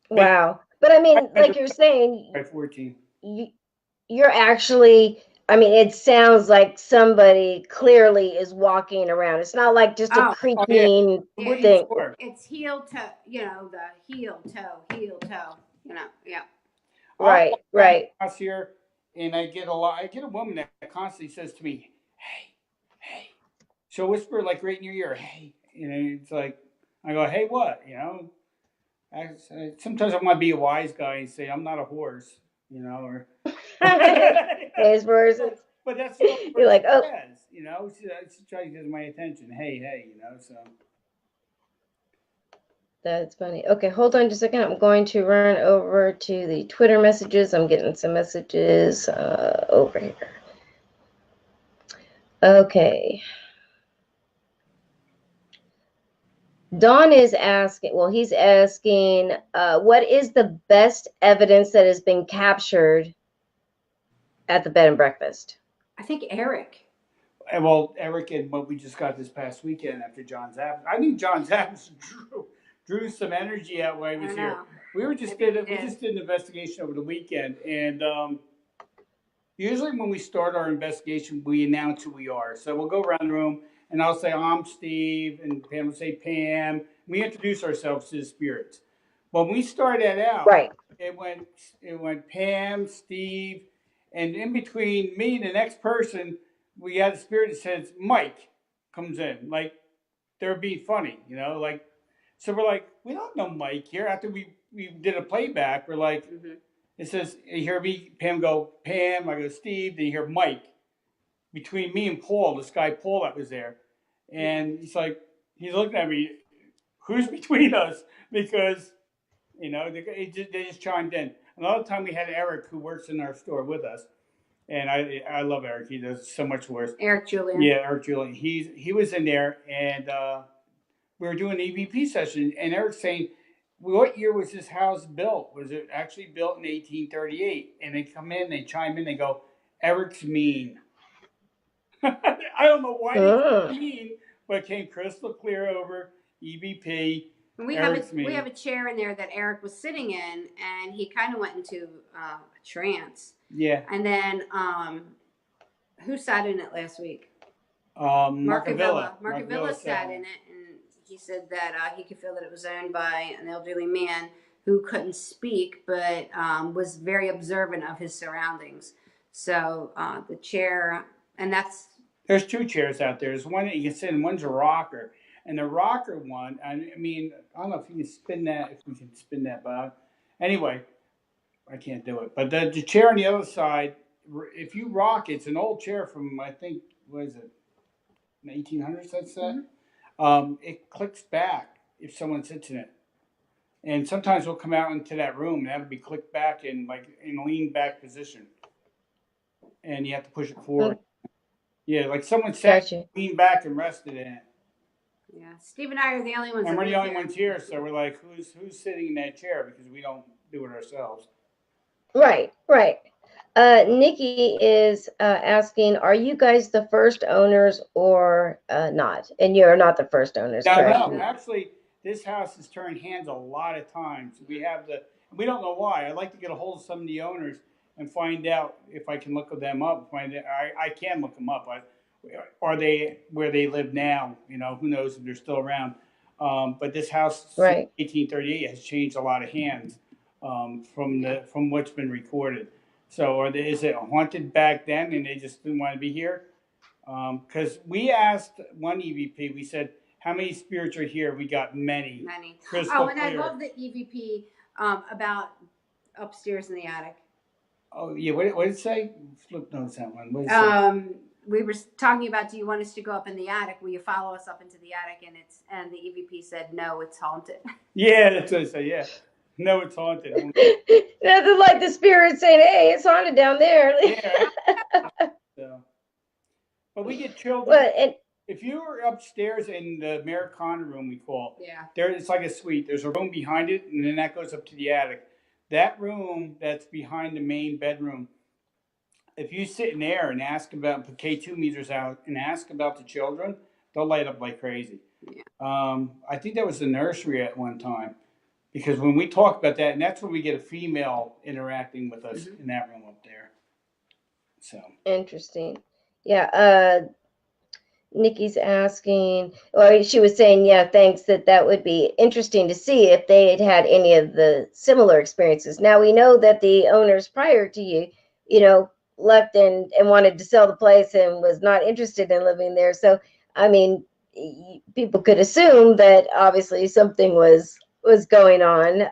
Wow. But I mean, like you're saying, By 14. you're actually, I mean, it sounds like somebody clearly is walking around. It's not like just a creaking thing. It's heel to, the heel toe, yeah. Right, right. House here, and I get a woman that constantly says to me, "Hey, hey." She'll whisper like right in your ear, "Hey," it's like I go, "Hey, what?" Sometimes I want to be a wise guy and say I'm not a horse, or. His verses. But that's what you're like, oh. says, she tries to get my attention. Hey, so. That's funny. Okay, hold on just a second. I'm going to run over to the Twitter messages. I'm getting some messages over here. Okay. Don is asking, he's asking, what is the best evidence that has been captured at the bed and breakfast? I think Eric. Well, Eric and what we just got this past weekend after John's absence. I think John's absence drew some energy out while he was here. We just did an investigation over the weekend, and usually when we start our investigation, we announce who we are. So we'll go around the room, and I'll say I'm Steve, and Pam will say Pam. We introduce ourselves to the spirits. When we started out, Right. it went Pam, Steve, and in between me and the next person, we had a spirit that says Mike comes in, like they're being funny, like. So we're like, we don't know Mike here. After we did a playback, we're like, it says, you hear me, Pam go, Pam, I go, Steve, then you hear Mike. Between me and Paul, this guy Paul that was there. And he's looking at me, who's between us? Because, they just chimed in. Another time we had Eric, who works in our store with us. And I love Eric. He does so much work. Eric Julian. Yeah, Eric Julian. He was in there, and we were doing an EVP session, and Eric's saying, what year was this house built? Was it actually built in 1838? And they come in, they chime in, they go, Eric's mean. I don't know why they mean, but it came crystal clear over EVP. We have a chair in there that Eric was sitting in, and he kind of went into a trance. Yeah. And then, who sat in it last week? Mark Avila. Mark Avila sat in it, and he said that he could feel that it was owned by an elderly man who couldn't speak, but was very observant of his surroundings. So the chair, and there's two chairs out there. There's one that you can sit in. One's a rocker, and the rocker one. I mean, I don't know if you can spin that. If we can spin that, but anyway, I can't do it. But the chair on the other side, if you rock, it's an old chair from I think what is it, 1800s? That's that. It clicks back if someone sits in it, and sometimes we'll come out into that room and that'll be clicked back in a lean back position, and you have to push it forward. Yeah, like someone sat, leaned back and rested in it. Yeah, Steve and I are the only ones. And we're the only ones here, so we're like, who's sitting in that chair because we don't do it ourselves. Right. Nikki is asking, are you guys the first owners or not? And you're not the first owners, correct? No. Actually, this house has turned hands a lot of times. We don't know why. I'd like to get a hold of some of the owners and find out if I can look them up. I can look them up. Are they where they live now? Who knows if they're still around. But this house, since 1838, has changed a lot of hands from what's been recorded. So is it haunted back then and they just didn't want to be here? Because we asked one EVP, we said, how many spirits are here? We got many. Many. Crystal and clear. I love the EVP about upstairs in the attic. Oh, yeah. What did it say? Flip notes that one. What did it say? We were talking about, do you want us to go up in the attic? Will you follow us up into the attic? And the EVP said, no, it's haunted. Yeah, that's what I said. Yeah. No, it's haunted. Nothing like the spirit saying, hey, it's haunted down there. Yeah. So, but we get children. If you were upstairs in the Americana room, we call it, it's like a suite. There's a room behind it, and then that goes up to the attic. That room that's behind the main bedroom, if you sit in there and ask about, put K2 meters out and ask about the children, they'll light up like crazy. Yeah. I think that was the nursery at one time. Because when we talk about that, and that's when we get a female interacting with us in that room up there. So interesting. Yeah. Nikki's asking, or she was saying, yeah, thanks, that would be interesting to see if they had any of the similar experiences. Now we know that the owners prior to you, left and wanted to sell the place and was not interested in living there. So, I mean, people could assume that obviously something was going on.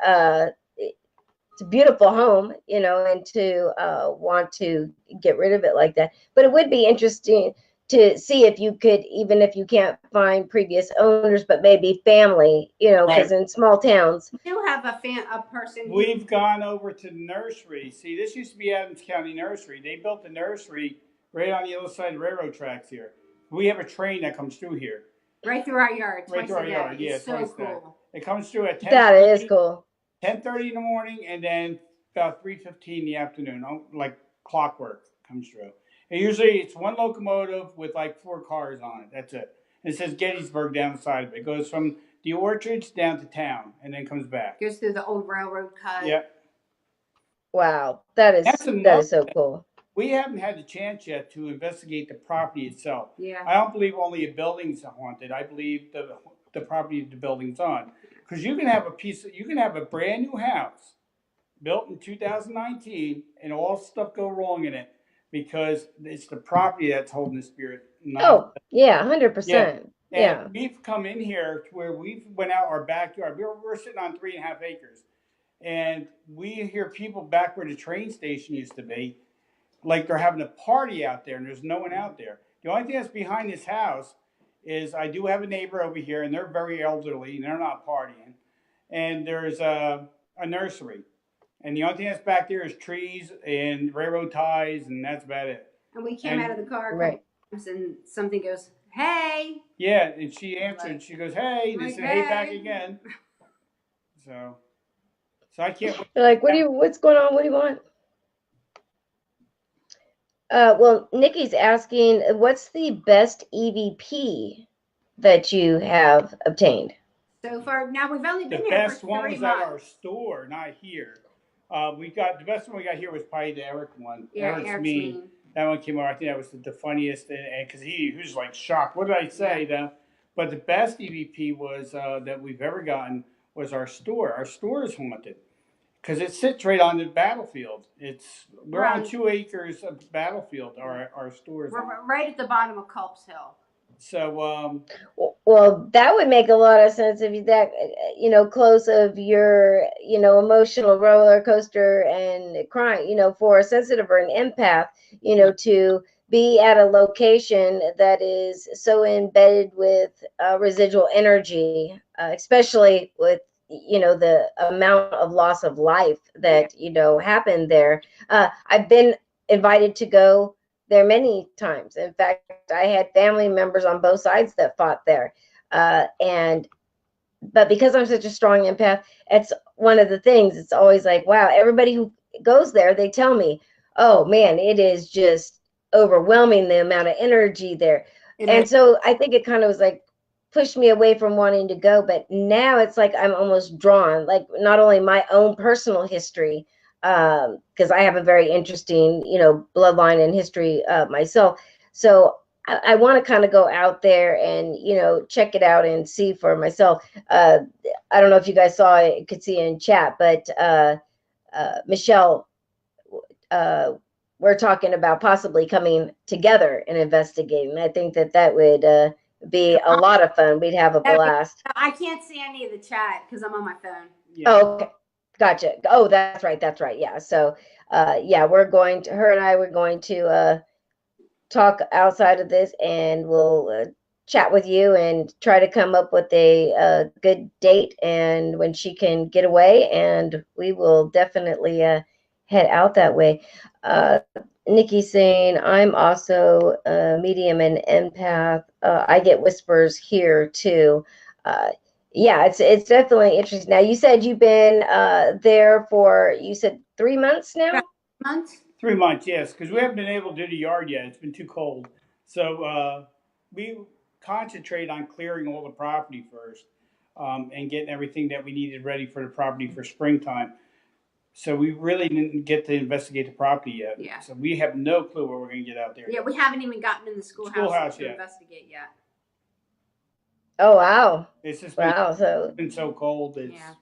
It's a beautiful home, and to want to get rid of it like that. But it would be interesting to see if you could, even if you can't find previous owners, but maybe family, because in small towns. We do have a person. We've gone over to the nursery. See, this used to be Adams County Nursery. They built the nursery right on the other side of railroad tracks here. We have a train that comes through here. Right through our yard. Right through our yard, yeah. It's so cool. It comes through at 10:30. That is cool. 10:30 in the morning, and then about 3:15 in the afternoon, like clockwork comes through. And usually it's one locomotive with like 4 cars on it. That's it. And it says Gettysburg down the side of it. It goes from the orchards down to town and then comes back. Goes through the old railroad cut. Yeah. Wow, that That's is so thing. cool. We haven't had the chance yet to investigate the property itself. Yeah. I don't believe only a building's haunted. I believe the property the building's on. Because you can have you can have a brand new house built in 2019 and all stuff go wrong in it because it's the property that's holding the spirit. Oh, yeah, Yeah. 100%. And Yeah. we've come in here to where we've went out our backyard. We're sitting on 3.5 acres. And we hear people back where the train station used to be, like they're having a party out there and there's no one out there. The only thing that's behind this house is I do have a neighbor over here and they're very elderly and they're not partying. And there's a nursery. And the only thing that's back there is trees and railroad ties, and that's about it. And we came out of the car a couple times and something goes, hey. Yeah, and she answered and she goes, hey, and they said, hey, back again. So I can't wait. They're like, what's going on? What do you want? Well, Nikki's asking, what's the best EVP that you have obtained? So far, now we've only been The here best for one 3 was months. at our store, not here. The best one we got here was probably the Eric one. Yeah, Eric's mean. That one came out. I think that was the funniest, and because he was like shocked. What did I say? Yeah. But the best EVP was that we've ever gotten was our store. Our store is haunted because it sits right on the battlefield. We're on 2 acres of battlefield. Our store is. We're right at the bottom of Culp's Hill. So well, that would make a lot of sense if you that close of your emotional roller coaster and crying, for a sensitive or an empath, to be at a location that is so embedded with residual energy, especially with the amount of loss of life that happened there. I've been invited to go there many times. In fact, I had family members on both sides that fought there. But because I'm such a strong empath, it's one of the things. It's always like, wow, everybody who goes there, they tell me, oh man, it is just overwhelming the amount of energy there. And so I think it kind of was like pushed me away from wanting to go. But now it's like I'm almost drawn, like not only my own personal history, because I have a very interesting, bloodline and history myself. So I want to kind of go out there and, check it out and see for myself. I don't know if you guys saw it, could see in chat, but Michelle, we're talking about possibly coming together and investigating. I think that would be a lot of fun. We'd have a blast. I can't see any of the chat because I'm on my phone. Yeah. Oh, okay. Gotcha. Oh, that's right. Yeah. So, yeah, we're going to talk outside of this, and we'll chat with you and try to come up with a good date and when she can get away, and we will definitely head out that way. Nikki's saying, I'm also a medium and empath. I get whispers here too. Yeah, it's definitely interesting. Now, you said you've been there for, you said 3 months now? 3 months, yes, because we haven't been able to do the yard yet. It's been too cold. So we concentrate on clearing all the property first and getting everything that we needed ready for the property for springtime. So we really didn't get to investigate the property yet. Yeah. So we have no clue what we're going to get out there. Yeah, we haven't even gotten in the schoolhouse to investigate yet. Oh, wow. It's just been so cold. Yeah.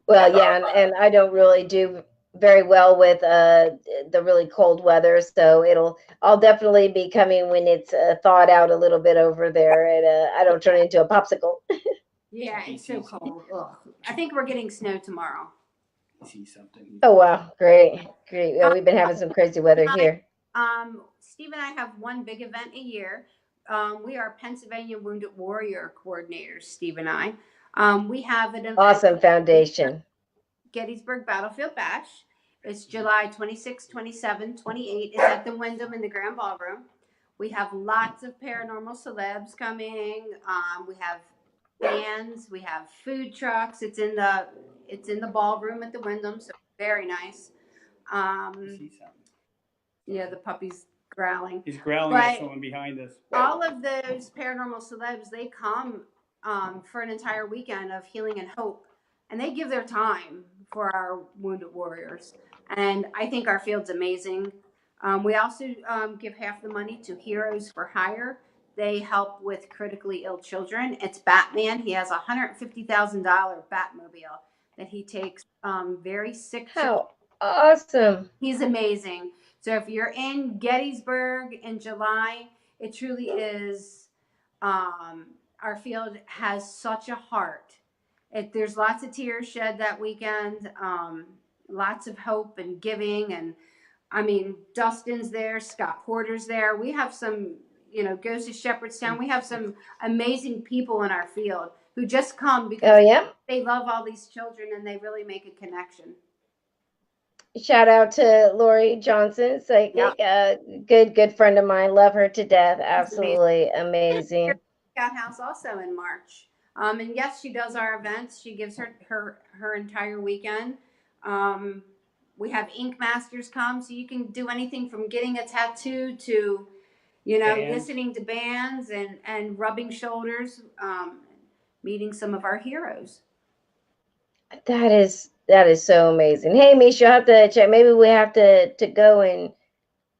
Well, yeah, and I don't really do very well with the really cold weather, so I'll definitely be coming when it's thawed out a little bit over there, and I don't turn into a popsicle. Yeah, it's so cold. Ugh. I think we're getting snow tomorrow. See something. Oh wow, great. Yeah, we've been having some crazy weather here. Steve and I have one big event a year. We are Pennsylvania Wounded Warrior coordinators, Steve and I. We have an event. Awesome foundation. Gettysburg Battlefield Bash. It's July 26, 27, 28. It's at the Wyndham in the Grand Ballroom. We have lots of paranormal celebs coming. We have bands. We have food trucks. It's in the ballroom at the Wyndham, so very nice. Yeah, the puppy's growling. He's growling at But someone behind us. all of those paranormal celebs, they come for an entire weekend of healing and hope, and they give their time for our wounded warriors. And I think our field's amazing. We also give half the money to Heroes for Hire. They help with critically ill children. It's Batman. He has a $150,000 Batmobile that he takes very sick children. How awesome. He's amazing. So if you're in Gettysburg in July, it truly is. Our field has such a heart. There's lots of tears shed that weekend, lots of hope and giving. And I mean, Dustin's there, Scott Porter's there. We have some, goes to Shepherdstown. We have some amazing people in our field who just come because they love all these children and they really make a connection. Shout out to Lori Johnson, psychic, good friend of mine. Love her to death. Absolutely amazing. Scout House also in March. And yes, she does our events. She gives her entire weekend. We have Ink Masters come, so you can do anything from getting a tattoo to, listening to bands and rubbing shoulders, meeting some of our heroes. That is so amazing. Hey, Misha, you'll have to check. Maybe we have to go and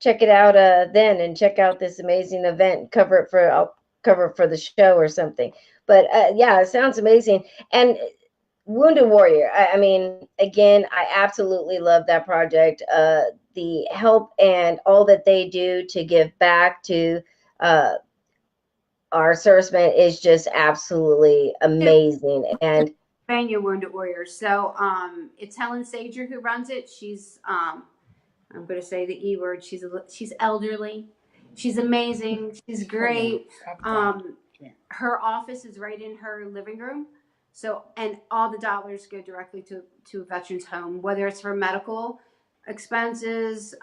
check it out then, and check out this amazing event. I'll cover it for the show or something. But yeah, it sounds amazing. And Wounded Warrior. I mean, again, I absolutely love that project. The help and all that they do to give back to our servicemen is just absolutely amazing. And Your Wounded Warriors. So it's Helen Sager who runs it. She's I'm going to say the E word. She's elderly. She's amazing. She's great. Her office is right in her living room. So, and all the dollars go directly to a veteran's home, whether it's for medical expenses,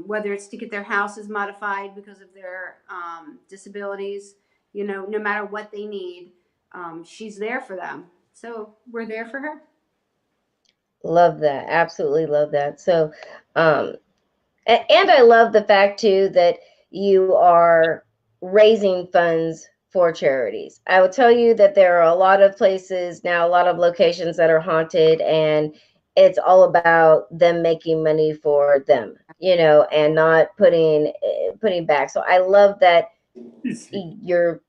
whether it's to get their houses modified because of their disabilities, no matter what they need, she's there for them. So we're there for her. Love that. Absolutely love that. So, and I love the fact too that you are raising funds for charities. I will tell you that there are a lot of places now, a lot of locations that are haunted, and it's all about them making money for them, and not putting back. So I love that you're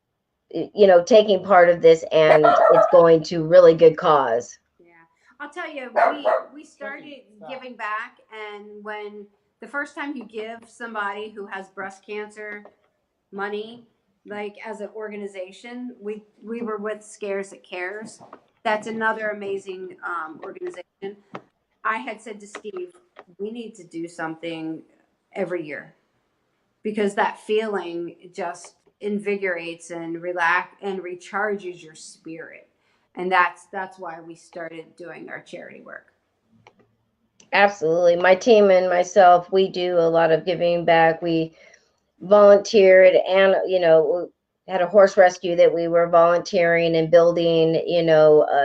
taking part of this, and it's going to really good cause. Yeah, I'll tell you, we started giving back, and when the first time you give somebody who has breast cancer money, like as an organization, we were with Scares That Cares. That's another amazing organization. I had said to Steve, we need to do something every year because that feeling just invigorates and relax and recharges your spirit. And that's why we started doing our charity work. Absolutely. My team and myself, we do a lot of giving back. We volunteered, and had a horse rescue that we were volunteering and building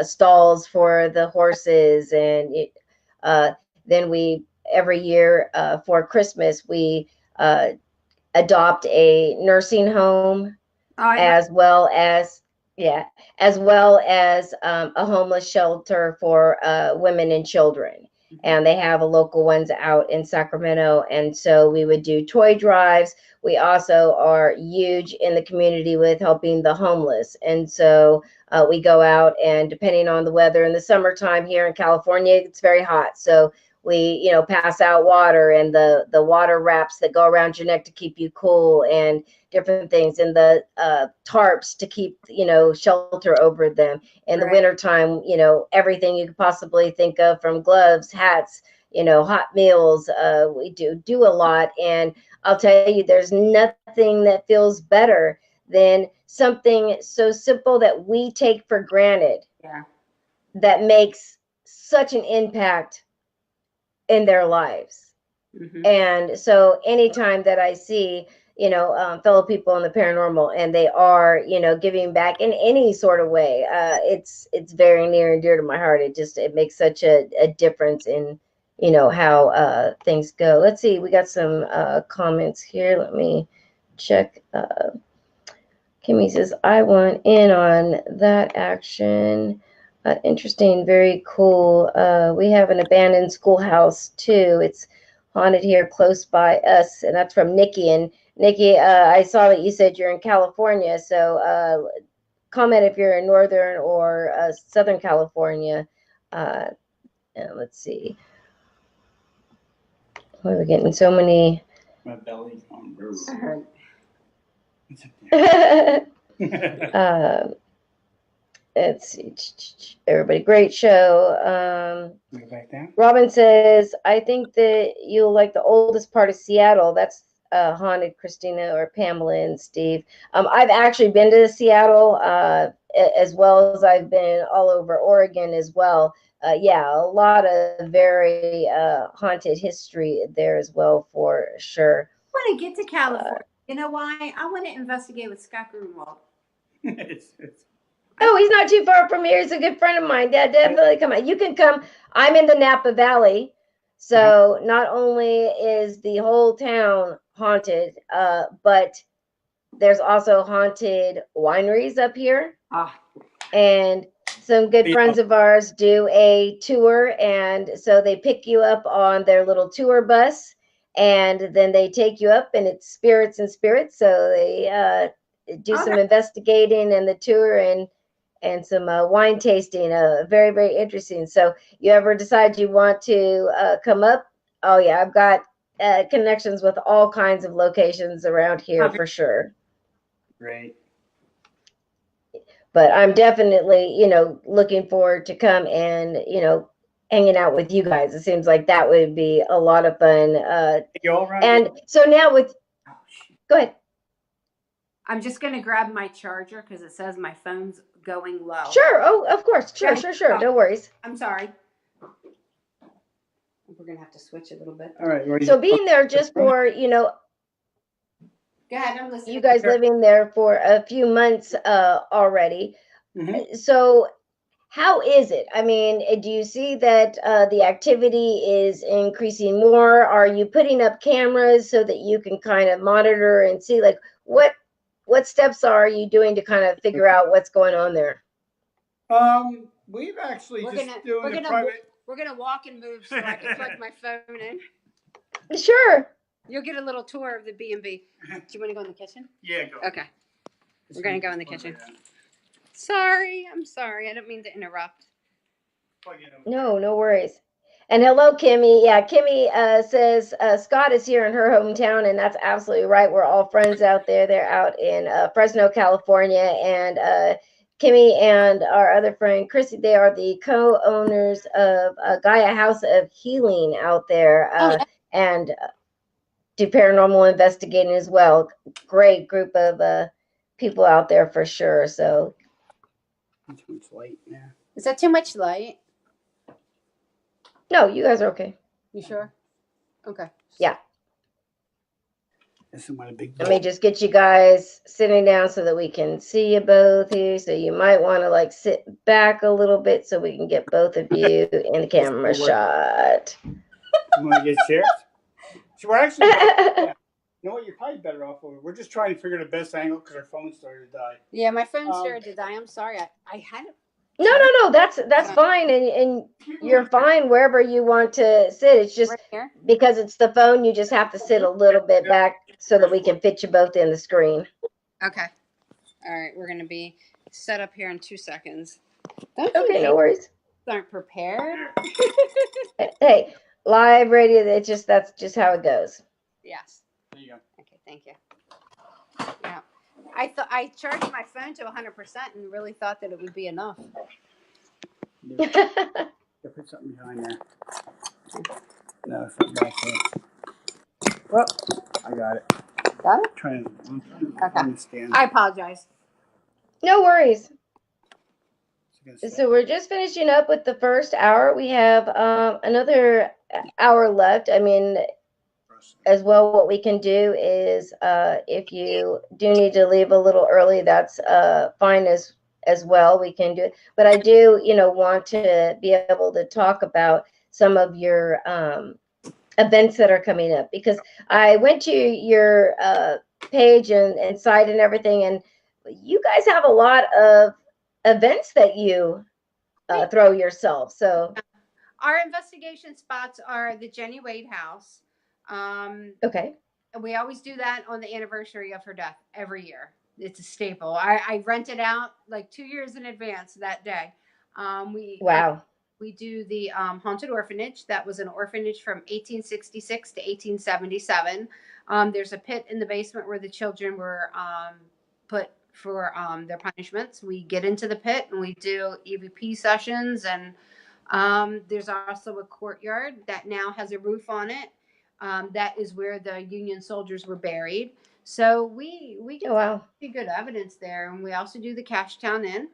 stalls for the horses. And then we every year for Christmas we adopt a nursing home, as well as a homeless shelter for women and children. And they have a local ones out in Sacramento. And so we would do toy drives. We also are huge in the community with helping the homeless. And so we go out, and depending on the weather in the summertime here in California, it's very hot. So we, pass out water, and the water wraps that go around your neck to keep you cool, and different things, and the tarps to keep, shelter over them. In the wintertime, everything you could possibly think of, from gloves, hats, hot meals. We do a lot. And I'll tell you, there's nothing that feels better than something so simple that we take for granted, that makes such an impact in their lives. Mm-hmm. And so anytime that I see, fellow people in the paranormal, and they are, giving back in any sort of way, it's very near and dear to my heart. It makes such a difference in how things go. Let's see. We got some comments here. Let me check. Kimmy says, I want in on that action. Interesting, very cool. We have an abandoned schoolhouse too. It's haunted here close by us, and that's from Nikki. And Nikki, I saw that you said you're in California, so comment if you're in Northern or Southern California. And let's see. Why are we getting so many? My belly's on burr. I heard. Let's see. Everybody, great show. Back down. Robin says, I think that you'll like the oldest part of Seattle. That's haunted, Christina or Pamela and Steve. I've actually been to Seattle as well as I've been all over Oregon as well. Yeah, a lot of very haunted history there as well, for sure. I want to get to California. You know why? I want to investigate with Scott Grunwald. Oh, he's not too far from here. He's a good friend of mine. Yeah, definitely come on. You can come. I'm in the Napa Valley. So not only is the whole town haunted, but there's also haunted wineries up here. And some good friends of ours do a tour. And so they pick you up on their little tour bus. And then they take you up, and it's spirits and spirits. So they do some investigating and the tour and some wine tasting. Very, very interesting. So you ever decide you want to come up? Oh, yeah, I've got connections with all kinds of locations around here for sure. Great. But I'm definitely, looking forward to come and, hanging out with you guys. It seems like that would be a lot of fun. And so now go ahead. I'm just going to grab my charger because it says my phone's going low. Sure. Oh, of course. Sure. No worries. I'm sorry. We're going to have to switch a little bit. All right. So being there just for, Go ahead. I'm listening. you guys living there for a few months already. Mm-hmm. So how is it? I mean, do you see that the activity is increasing more? Are you putting up cameras so that you can kind of monitor and see, like, what steps are you doing to kind of figure out what's going on there? We've actually We're gonna walk and move so I can plug my phone in. Sure. You'll get a little tour of the B&B. Do you want to go in the kitchen? Yeah, go. Okay. We're gonna go in the kitchen. I'm sorry. I don't mean to interrupt. No worries. And hello, Kimmy. Yeah, Kimmy says Scott is here in her hometown, and that's absolutely right. We're all friends out there. They're out in Fresno, California, and Kimmy and our other friend Chrissy, they are the co-owners of Gaia House of Healing out there, and do paranormal investigating as well. Great group of people out there for sure. So, too much light. Yeah. Is that too much light? No, you guys are okay. You sure? Okay. Yeah. Let me just get you guys sitting down so that we can see you both here. So you might want to like sit back a little bit so we can get both of you in the camera shot. You want to get chairs? So we're actually, you know what? You're probably better off over. We're just trying to figure the best angle because our phone started to die. Yeah, my phone started to die. I'm sorry. I had it. No. That's fine, and you're fine wherever you want to sit. It's just right because it's the phone. You just have to sit a little bit back so that we can fit you both in the screen. Okay. All right. We're gonna be set up here in 2 seconds. Okay, no worries. Aren't prepared. Hey, live radio. That's just how it goes. Yes. There you go. Okay. Thank you. Yeah. I charged my phone to 100% and really thought that it would be enough. Put something behind there. No, something back there. Well, I got it. Got it? I'm trying Okay. to understand. I apologize. No worries. So we're just finishing up with the first hour. We have another hour left. I mean, as well, what we can do is if you do need to leave a little early, that's fine as well. We can do it. But I do, want to be able to talk about some of your events that are coming up, because I went to your page and site and everything, and you guys have a lot of events that you throw yourself. So Our investigation spots are the Jenny Wade house. okay, We always do that on the anniversary of her death every year. It's a staple. I rent it out like 2 years in advance that day. wow, We do the Haunted Orphanage. That was an orphanage from 1866 to 1877. There's a pit in the basement where the children were put for their punishments. We get into the pit and we do EVP sessions, and there's also a courtyard that now has a roof on it. That is where the Union soldiers were buried. So we oh get wow, pretty good evidence there, and we also do the Cashtown Inn.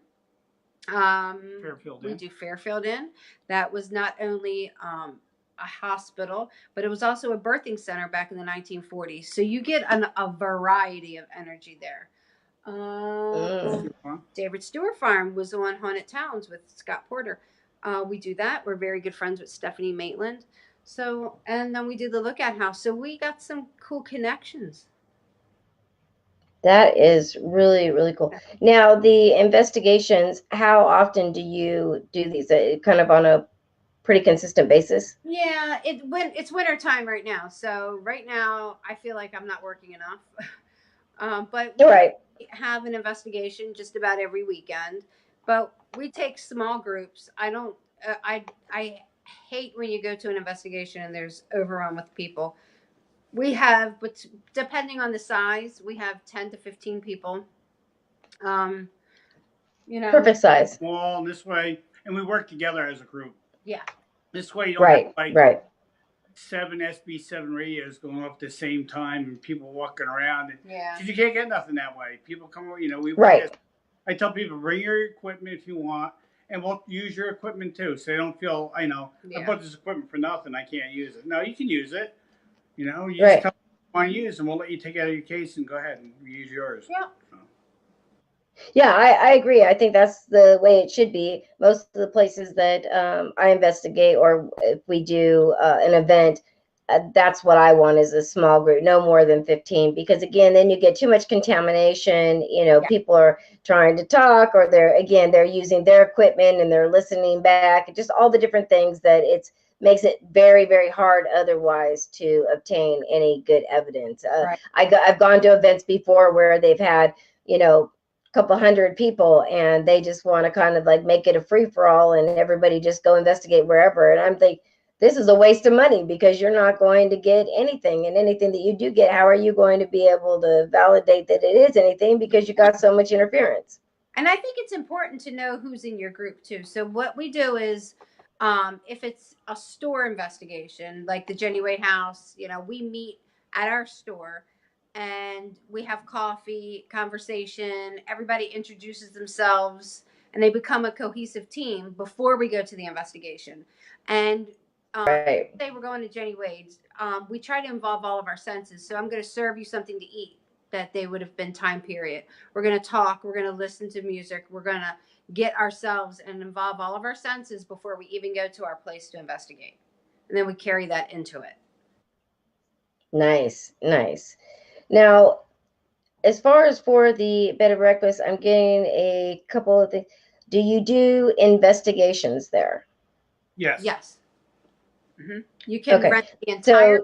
Fairfield We Inn. do Fairfield Inn. That was not only a hospital, but it was also a birthing center back in the 1940s. So you get a variety of energy there. mm. David Stewart Farm was on Haunted Towns with Scott Porter. We do that. We're very good friends with Stephanie Maitland. So, and then we do the Lookout House. So we got some cool connections. That is really, really cool. Now, the investigations, how often do you do these? Kind of on a pretty consistent basis? Yeah, it's winter time right now. So right now I feel like I'm not working enough. But All right. we have an investigation just about every weekend. But we take small groups. I don't. I hate when you go to an investigation and there's overrun with people. We have, but depending on the size, we have 10 to 15 people. Um, you know, Perfect size. Small this way, and we work together as a group. yeah, This way, you don't have Right, like right. 7 SB7 radios going off at the same time and people walking around. And, yeah. 'cause you can't get nothing that way. People come, Right. I tell people, bring your equipment if you want, and we'll use your equipment too, so they don't feel, I Yeah. bought this equipment for nothing, I can't use it. No, you can use it. You just Right. tell me what you want to use, and we'll let you take it out of your case and go ahead and use yours. Yeah. Yeah, I agree. I think that's the way it should be. Most of the places that I investigate, or if we do an event, that's what I want is a small group, no more than 15. Because again, then you get too much contamination. Yeah. People are trying to talk, or they're using their equipment and they're listening back. Just all the different things that makes it very, very hard otherwise to obtain any good evidence. Right. I've gone to events before where they've had, couple hundred people and they just want to kind of like make it a free for all and everybody just go investigate wherever. And I'm thinking, this is a waste of money because you're not going to get anything. And anything that you do get, how are you going to be able to validate that it is anything because you got so much interference? And I think it's important to know who's in your group too. So what we do is, if it's a store investigation, like the Jenny Wade house, we meet at our store and we have coffee, conversation. Everybody introduces themselves and they become a cohesive team before we go to the investigation. And Right. say we're going to Jenny Wade's, we try to involve all of our senses. So I'm going to serve you something to eat that they would have been time period. We're going to talk. We're going to listen to music. We're going to get ourselves and involve all of our senses before we even go to our place to investigate. And then we carry that into it. Nice, nice. Now, as far as for the bed and breakfast, I'm getting a couple of things. Do you do investigations there? Yes. Yes. Mm-hmm. You can Okay. rent the entire,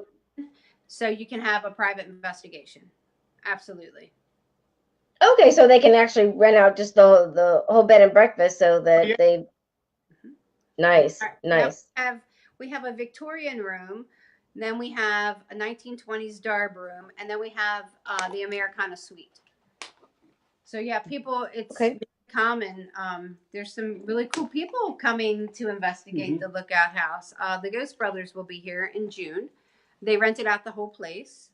So you can have a private investigation. Absolutely. okay, so they can actually rent out just the whole bed and breakfast so that Yeah. they nice, nice. We have a Victorian room, then we have a 1920s Darb room, and then we have the Americana suite. So yeah, people, it's Okay. common. There's some really cool people coming to investigate the Lookout House. The Ghost Brothers will be here in June. They rented out the whole place.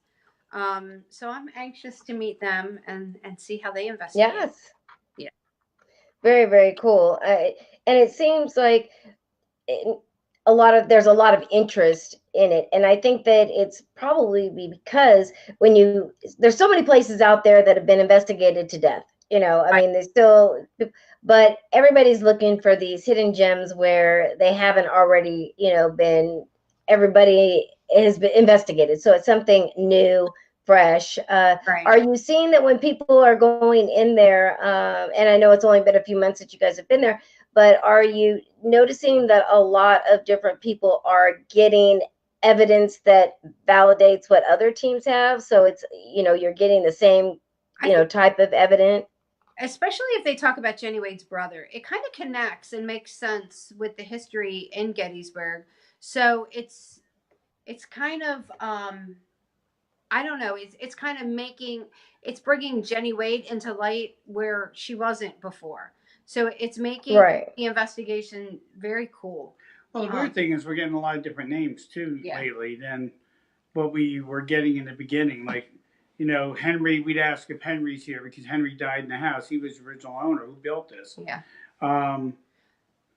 So I'm anxious to meet them and see how they investigate. Yes. Yeah. Very, very cool. And it seems like there's a lot of interest in it, and I think that it's probably because there's so many places out there that have been investigated to death, I Right. mean, they still, but everybody's looking for these hidden gems where they haven't already, been, everybody has been investigated. So it's something new, fresh. Are Right. you seeing that when people are going in there, and I know it's only been a few months that you guys have been there, but are you noticing that a lot of different people are getting evidence that validates what other teams have? So it's, you're getting the same, I think, type of evidence. especially if they talk about Jenny Wade's brother, it kind of connects and makes sense with the history in Gettysburg. So it's kind of I don't know. It's kind of it's bringing Jenny Wade into light where she wasn't before. So it's making Right. the investigation very cool. Well, the weird thing is we're getting a lot of different names too Yeah. lately than what we were getting in the beginning. Like, Henry, we'd ask if Henry's here because Henry died in the house. He was the original owner who built this. Yeah. Um,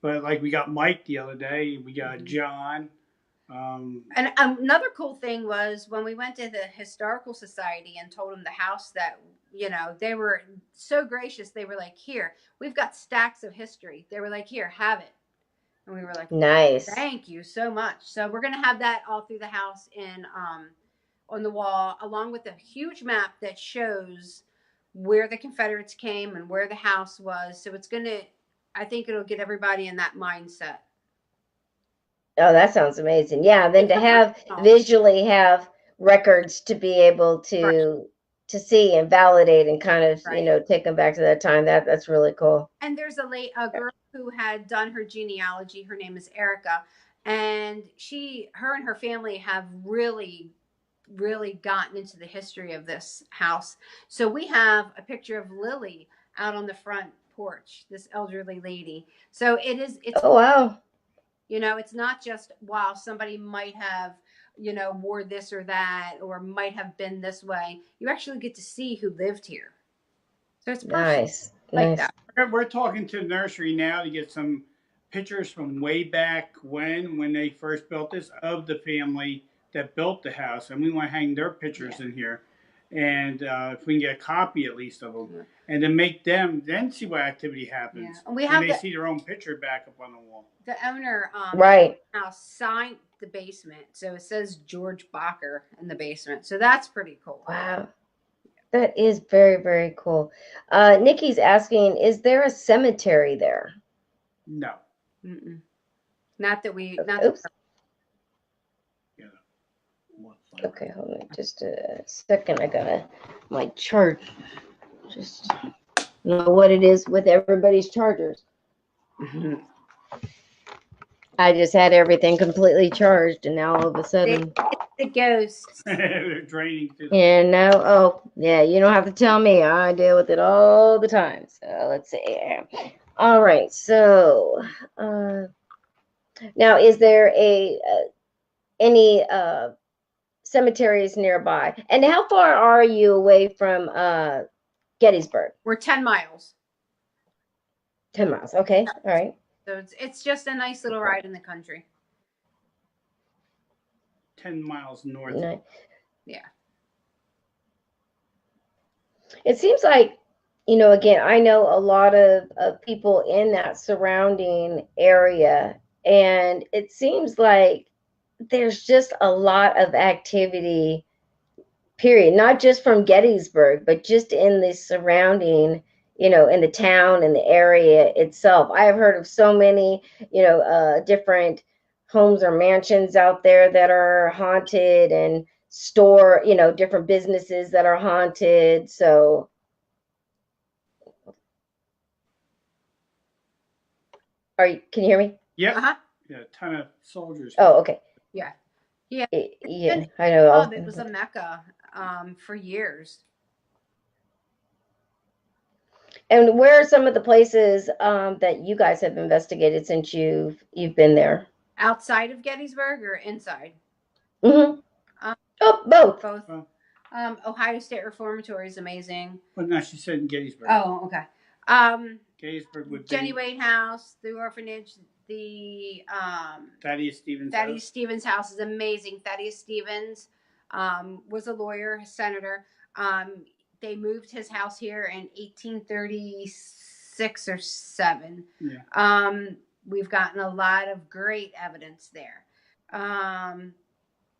but like we got Mike the other day, we got Mhm. John. And another cool thing was when we went to the historical society and told them the house that they were so gracious. They were like, "Here, we've got stacks of history." They were like, "Here, have it." And we were like, Nice. "Thank you so much." So we're gonna have that all through the house in on the wall, along with a huge map that shows where the Confederates came and where the house was. So I think it'll get everybody in that mindset. Oh, that sounds amazing. Yeah, then It's to a have personal, visually have records to be able right? to see and validate and kind of, Right. take them back to that time. That's really cool. And there's a girl who had done her genealogy. Her name is Erica, and her and her family have really really gotten into the history of this house. So we have a picture of Lily out on the front porch, this elderly lady. So it's Oh, wow. it's not just wow, somebody might have wore this or that or might have been this way. You actually get to see who lived here. So it's personal Nice. like Nice. that. We're talking to the nursery now to get some pictures from way back when they first built this of the family that built the house, and we want to hang their pictures Yeah. in here, and if we can get a copy at least of them, Yeah. and then make them then see what activity happens Yeah. And we when have they see their own picture back up on the wall. the owner Right. house signed the basement. So it says George Bacher in the basement. So that's pretty cool. Wow. That is very, very cool. Nikki's asking, is there a cemetery there? No. Mm-mm. Not that we, not Oops. Yeah. Okay, hold on just a second. I got my chart. Just know what it is with everybody's chargers. I just had everything completely charged, and now all of a sudden, it's the ghosts. They're draining too. oh, yeah, you don't have to tell me. I deal with it all the time. So let's see here. All right, so now is there any cemeteries nearby? And how far are you away from Gettysburg? We're 10 miles. 10 miles. Okay, all right. So it's just a nice little ride in the country. 10 miles north. Nice. Yeah. It seems like, again, I know a lot of people in that surrounding area, and it seems like there's just a lot of activity, period, not just from Gettysburg, but just in the surrounding, in the town and the area itself. I have heard of so many, different homes or mansions out there that are haunted and store, different businesses that are haunted. So, can you hear me? Yep. Uh-huh. Yeah, a ton of soldiers. Oh, okay. Yeah. Yeah. Yeah, I know. It was a mecca for years. And where are some of the places that you guys have investigated since you've been there? Outside of Gettysburg or inside? Mm-hmm. Um, Oh, both. both. Ohio State Reformatory is amazing. Well, no, she said in Gettysburg. Oh, okay. Gettysburg would Jenny be Wade House, the orphanage, the Thaddeus Stevens. Thaddeus Stevens house is amazing. Thaddeus Stevens was a lawyer, a senator. they moved his house here in 1836 or 7. Yeah. We've gotten a lot of great evidence there.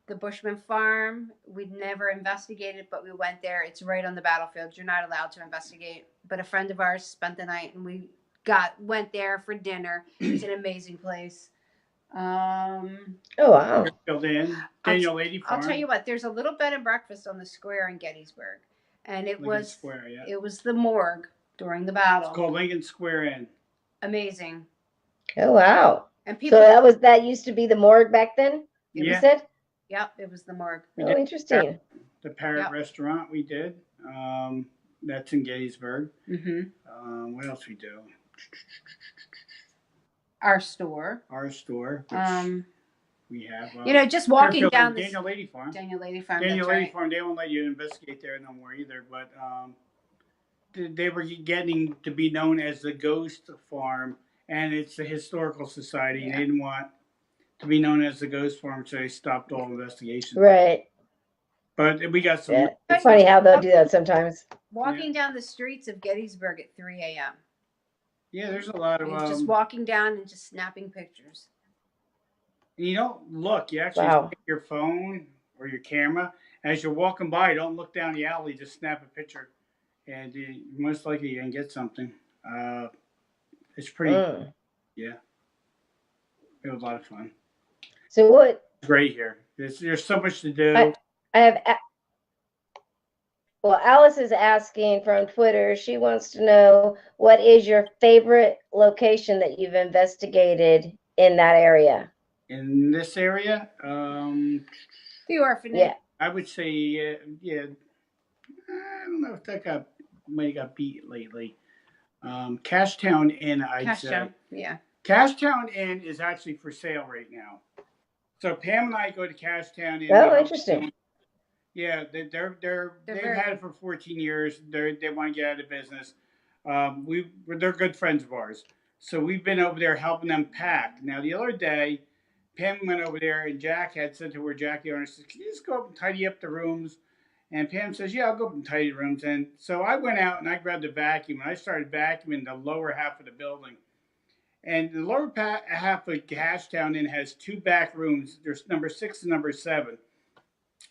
The Bushman Farm, we'd never investigated, but we went there. It's right on the battlefield. You're not allowed to investigate. But a friend of ours spent the night, and we went there for dinner. It's an amazing place. Oh wow. Built in Daniel Lady Farm. I'll tell you what. There's a little bed and breakfast on the square in Gettysburg, and it Lincoln was Square, yeah. it was the morgue during the battle. It's called Lincoln Square Inn. Amazing. Oh wow. And people. So that used to be the morgue back then. Yeah. You said. Yep, it was the morgue. Oh, interesting. The Parrot Restaurant we did. That's in Gettysburg. Mm-hmm. What else we do? Our store. Which we have. Just walking down the Daniel Lady Farm. Daniel Lady Farm. Daniel Lady Farm. They won't let you investigate there no more either. But they were getting to be known as the Ghost Farm, and it's a historical society. Yeah. They didn't want to be known as the Ghost Farm, so they stopped all investigations. Right. But we got some. Yeah. It's funny how they'll do that sometimes. Walking down the streets of Gettysburg at 3 a.m. Yeah, there's a lot of just walking down and just snapping pictures. And you don't look. You actually take your phone or your camera as you're walking by. Don't look down the alley. Just snap a picture, and most likely you're gonna get something. It's pretty. Yeah, it was a lot of fun. So what? Great here. There's so much to do. I have. Well, Alice is asking from Twitter. She wants to know, what is your favorite location that you've investigated in that area? In this area, the orphanage. Yeah, I would say, yeah. I don't know if that might have got beat lately. Cashtown Inn, I'd say. Yeah. Cashtown Inn is actually for sale right now. So Pam and I go to Cashtown Inn. Oh, interesting. Yeah, they've had it for 14 years. They want to get out of business. They're good friends of ours, so we've been over there helping them pack. Now the other day, Pam went over there, and Jack had said to her, Jackie, owner, says, "Can you just go up and tidy up the rooms?" And Pam says, "Yeah, I'll go up and tidy the rooms." And so I went out and I grabbed a vacuum and I started vacuuming the lower half of the building. And the lower half of Cashtown Inn has 2 back rooms. There's number 6 and number 7.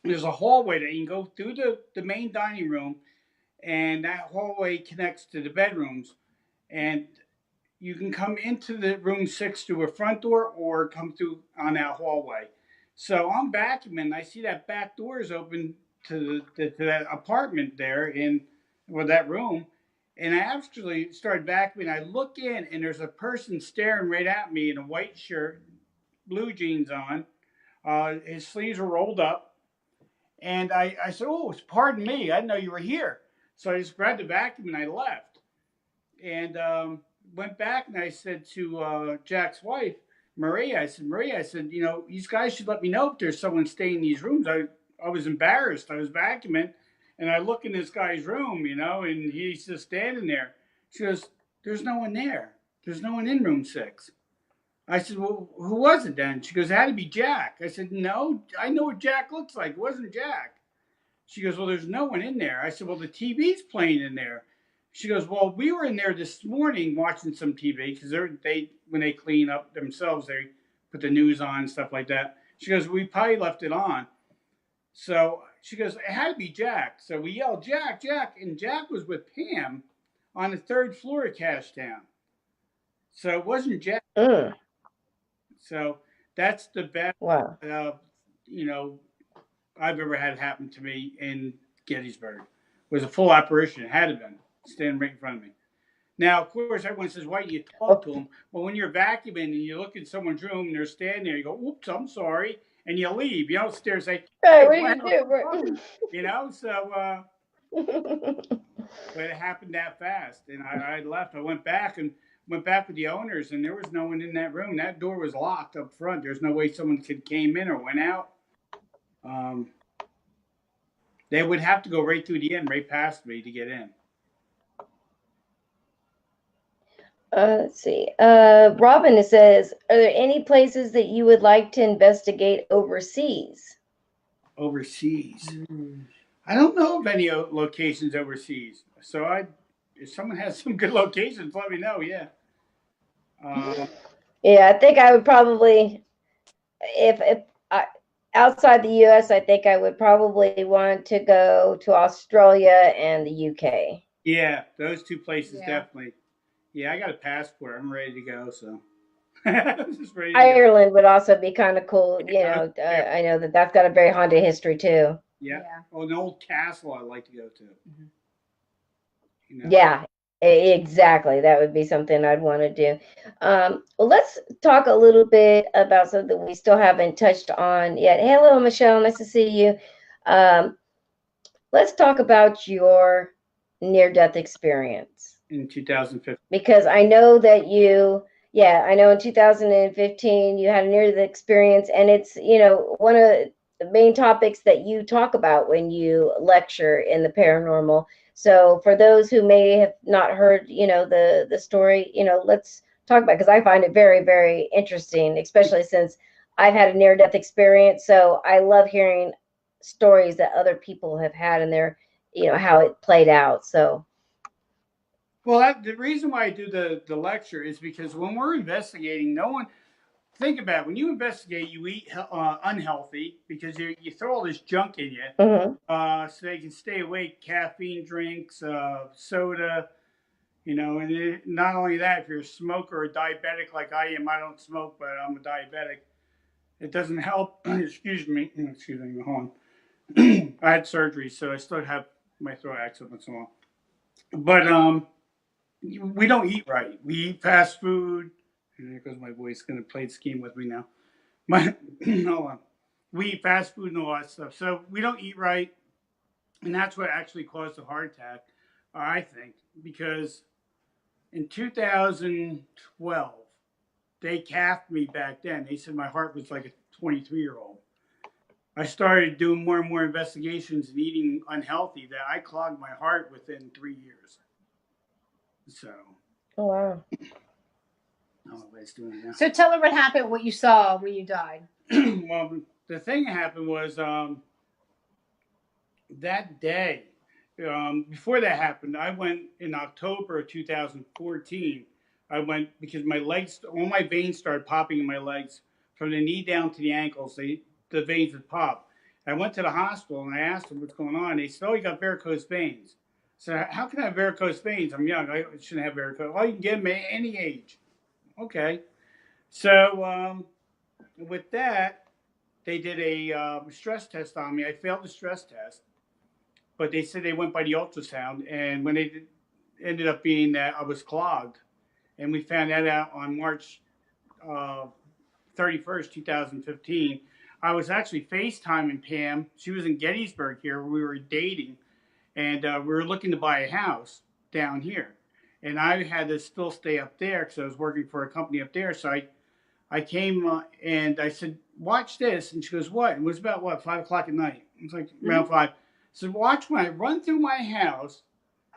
There's a hallway that you can go through the main dining room, and that hallway connects to the bedrooms. And you can come into the room 6 through a front door or come through on that hallway. So I'm vacuuming. I see that back door is open to that apartment there that room. And I actually started vacuuming. I look in, and there's a person staring right at me in a white shirt, blue jeans on. His sleeves were rolled up. And I said, "Oh, pardon me. I didn't know you were here." So I just grabbed the vacuum and I left. And went back and I said to Jack's wife, Maria, I said, these guys should let me know if there's someone staying in these rooms. I was embarrassed. I was vacuuming. And I look in this guy's room, and he's just standing there. She goes, "There's no one there. There's no one in room 6. I said, "Well, who was it then?" She goes, "It had to be Jack." I said, "No, I know what Jack looks like. It wasn't Jack." She goes, "Well, there's no one in there." I said, "Well, the TV's playing in there." She goes, "Well, we were in there this morning watching some TV because when they clean up themselves, they put the news on and stuff like that." She goes, "We probably left it on." So she goes, "It had to be Jack." So we yelled, "Jack, Jack." And Jack was with Pam on the 3rd floor of Cashtown. So it wasn't Jack. So that's the best, I've ever had happen to me in Gettysburg. It was a full apparition. It had to have been standing right in front of me. Now, of course, everyone says, "Why do you talk to them?" Well, when you're vacuuming and you look in someone's room and they're standing there, you go, "Oops, I'm sorry," and you leave. You don't stare and say, "Hey, what do?" So, but it happened that fast, and I left. I went back with the owners, and there was no one in that room. That door was locked up front. There's no way someone came in or went out. They would have to go right through the inn, right past me to get in. Let's see. Robin says, "Are there any places that you would like to investigate overseas?" Overseas? I don't know of any locations overseas. So if someone has some good locations, let me know. Yeah. Uh, Yeah, I think I would probably, if I, outside the U.S., I think I would probably want to go to Australia and the UK. yeah, those two places Yeah. definitely. Yeah, I got a passport. I'm ready to go. So I'm just ready to go. Ireland would also be kind of cool. You I was know, there. I know that that's got a very haunted history too. Yeah. Yeah. Oh, an old castle I'd like to go to. Mm-hmm. You know. Yeah, exactly. That would be something I'd want to do. Well, let's talk a little bit about something we still haven't touched on yet. Hello, Michelle. Nice to see you. Um, let's talk about your near-death experience. In 2015. Because I know that yeah, I know in 2015 you had a near death experience, and it's, one of the main topics that you talk about when you lecture in the paranormal. So for those who may have not heard, the story, let's talk about, because I find it very, very interesting, especially since I've had a near death experience. So I love hearing stories that other people have had and their, how it played out. So. Well, the reason why I do the lecture is because when we're investigating, no one think about it. When you investigate, you eat unhealthy because you throw all this junk in you, Mhm. so they can stay awake. Caffeine drinks, soda, and not only that, if you're a smoker or diabetic like I am, I don't smoke, but I'm a diabetic. It doesn't help. Excuse me. Hold on. I had surgery, so I still have my throat acts up and so on. But we don't eat right. We eat fast food. And there goes my voice. Going to play the scheme with me now. My hold on. We eat fast food and all that stuff. So we don't eat right, and that's what actually caused the heart attack. I think because in 2012 they capped me back then. They said my heart was like a 23-year-old. I started doing more and more investigations and eating unhealthy that I clogged my heart within 3 years. So, Oh, wow. I don't know what it's doing now. So tell her what happened, what you saw when you died. Well, the thing that happened was that day, before that happened, I went in October of 2014. I went because my legs, all my veins started popping in my legs from the knee down to the ankles. The veins would pop. I went to the hospital and I asked them what's going on. They said, "Oh, you got varicose veins." So how can I have varicose veins? I'm young. I shouldn't have varicose. Oh, you can get them at any age. Okay. So with that, they did a stress test on me. I failed the stress test, but they said they went by the ultrasound, and when they ended up being that I was clogged, and we found that out on March 31st, 2015. I was actually FaceTiming Pam. She was in Gettysburg here. We were dating, and we were looking to buy a house down here. And I had to still stay up there because I was working for a company up there. So I came and I said, "Watch this." And she goes, "What?" It was about what, 5 o'clock at night. It was like around 5. So watch when I run through my house,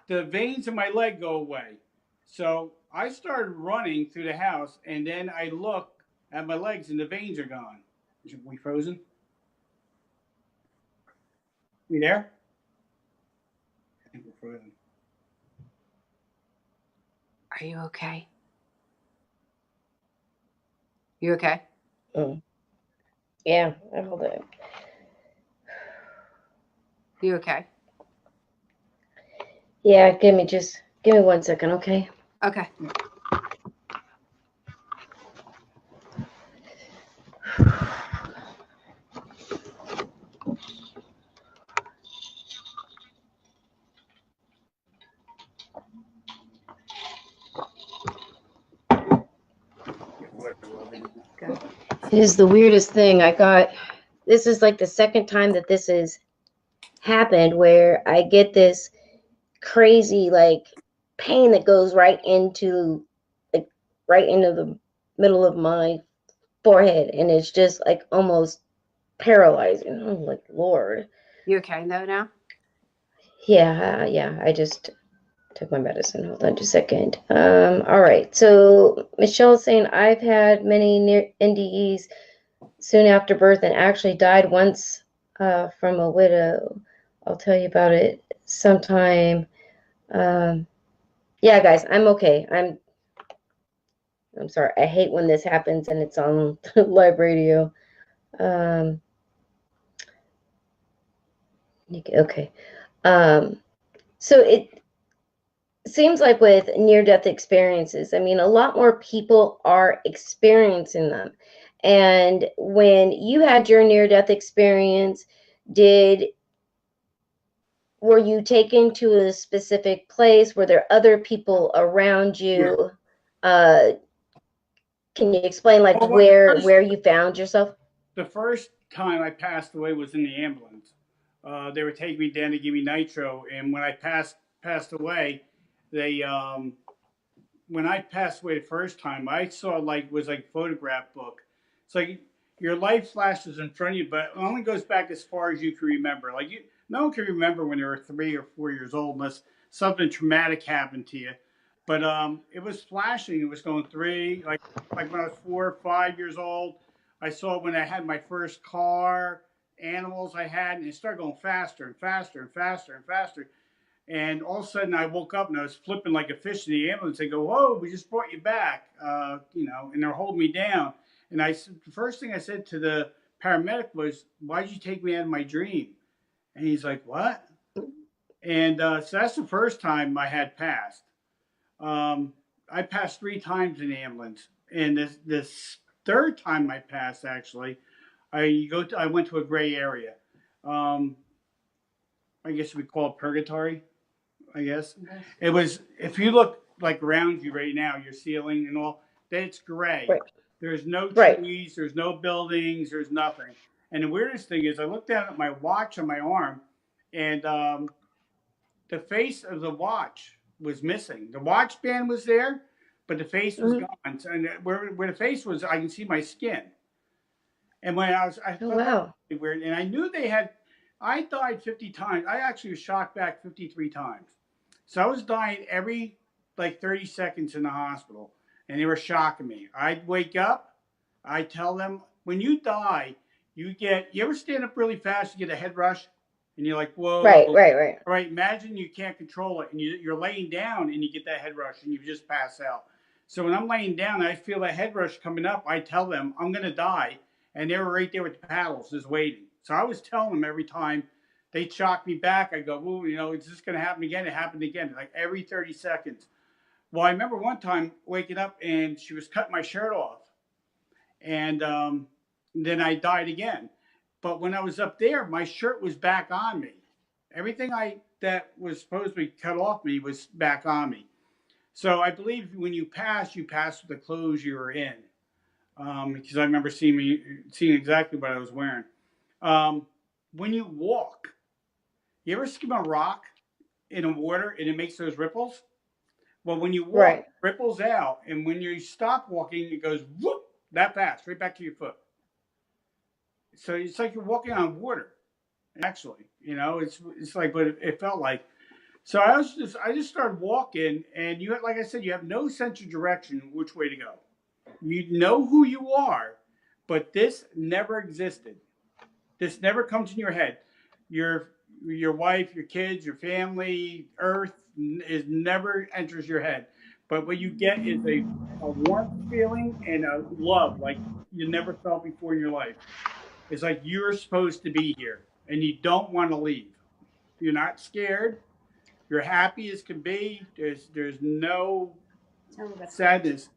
the veins in my leg go away. So I started running through the house, and then I look at my legs, and the veins are gone. We frozen? We there? I think we're frozen. Are you okay? You okay? Mm. Yeah, I hold it. You okay? Yeah, give me 1 second, okay? Okay. Good. It is the weirdest thing. This is like the second time that this has happened where I get this crazy like pain that goes like right into the middle of my forehead, and it's just like almost paralyzing. I'm like, Lord. You okay though now? Yeah, I just took my medicine. Hold on just a second. All right. So Michelle's saying I've had many near NDEs soon after birth and actually died once from a widow. I'll tell you about it sometime. Um, yeah, guys, I'm okay. I'm sorry. I hate when this happens and it's on live radio. Um, okay. Um, so it seems like with near death experiences, I mean, a lot more people are experiencing them. And when you had your near death experience, did were you taken to a specific place? Were there other people around Yeah. you? Uh, can you explain like Well, what where you found yourself? the first time I passed away was in the ambulance. They were taking me down to give me nitro, and when I passed away, they when I passed away the first time, I saw like was like a photograph book. It's like your life flashes in front of you, but it only goes back as far as you can remember. Like no one can remember when they were 3 or 4 years old unless something traumatic happened to you. But it was flashing. It was going three, like when I was 4 or 5 years old. I saw when I had my first car, animals I had, and it started going faster and faster and faster and faster. And all of a sudden, I woke up and I was flipping like a fish in the ambulance. They go, "Whoa, we just brought you back," and they're holding me down. And the first thing I said to the paramedic was, "Why'd you take me out of my dream?" And he's like, "What?" And so that's the first time I had passed. Um, I passed 3 times in the ambulance, and this third time I passed, actually, I went to a gray area. Um, I guess we call it purgatory. I guess. Yes. It was, if you look like around you right now, your ceiling and all, that it's gray. Right. There's no Right. trees, there's no buildings, there's nothing. And the weirdest thing is, I looked down at my watch on my arm, and the face of the watch was missing. The watch band was there, but the face was Mm-hmm. gone. So, and where the face was, I can see my skin. And I Oh thought that wow. was weird. And I knew I died 50 times. I actually was shot back 53 times. So I was dying every like 30 seconds in the hospital, and they were shocking me. I'd wake up, I tell them, when you die, you ever stand up really fast, you get a head rush, and you're like, whoa. Right. All Right. Right. right, imagine you can't control it, and you're laying down, and you get that head rush, and you just pass out. So when I'm laying down, I feel that head rush coming up. I tell them I'm gonna die, and they were right there with the paddles, just waiting. So I was telling them every time they shock me back. I go, ooh, is this going to happen again? It happened again, like every 30 seconds. Well, I remember one time waking up and she was cutting my shirt off, and then I died again. But when I was up there, my shirt was back on me. Everything that was supposed to be cut off me was back on me. So I believe when you pass with the clothes you were in, because I remember seeing exactly what I was wearing. Um, when you walk, you ever skim a rock in the water and it makes those ripples? Well, when you walk, Right. it ripples out, and when you stop walking, it goes whoop that fast, right back to your foot. So it's like you're walking on water. Actually, it's like, but it felt like. So I just started walking, and like I said, you have no sense of direction which way to go. You know who you are, but this never existed. This never comes in your head. Your your wife, your kids, your family, Earth is never enters your head. But what you get is a warmth feeling and a love like you never felt before in your life. It's like you're supposed to be here and you don't want to leave. You're not scared. You're happy as can be. There's no sadness.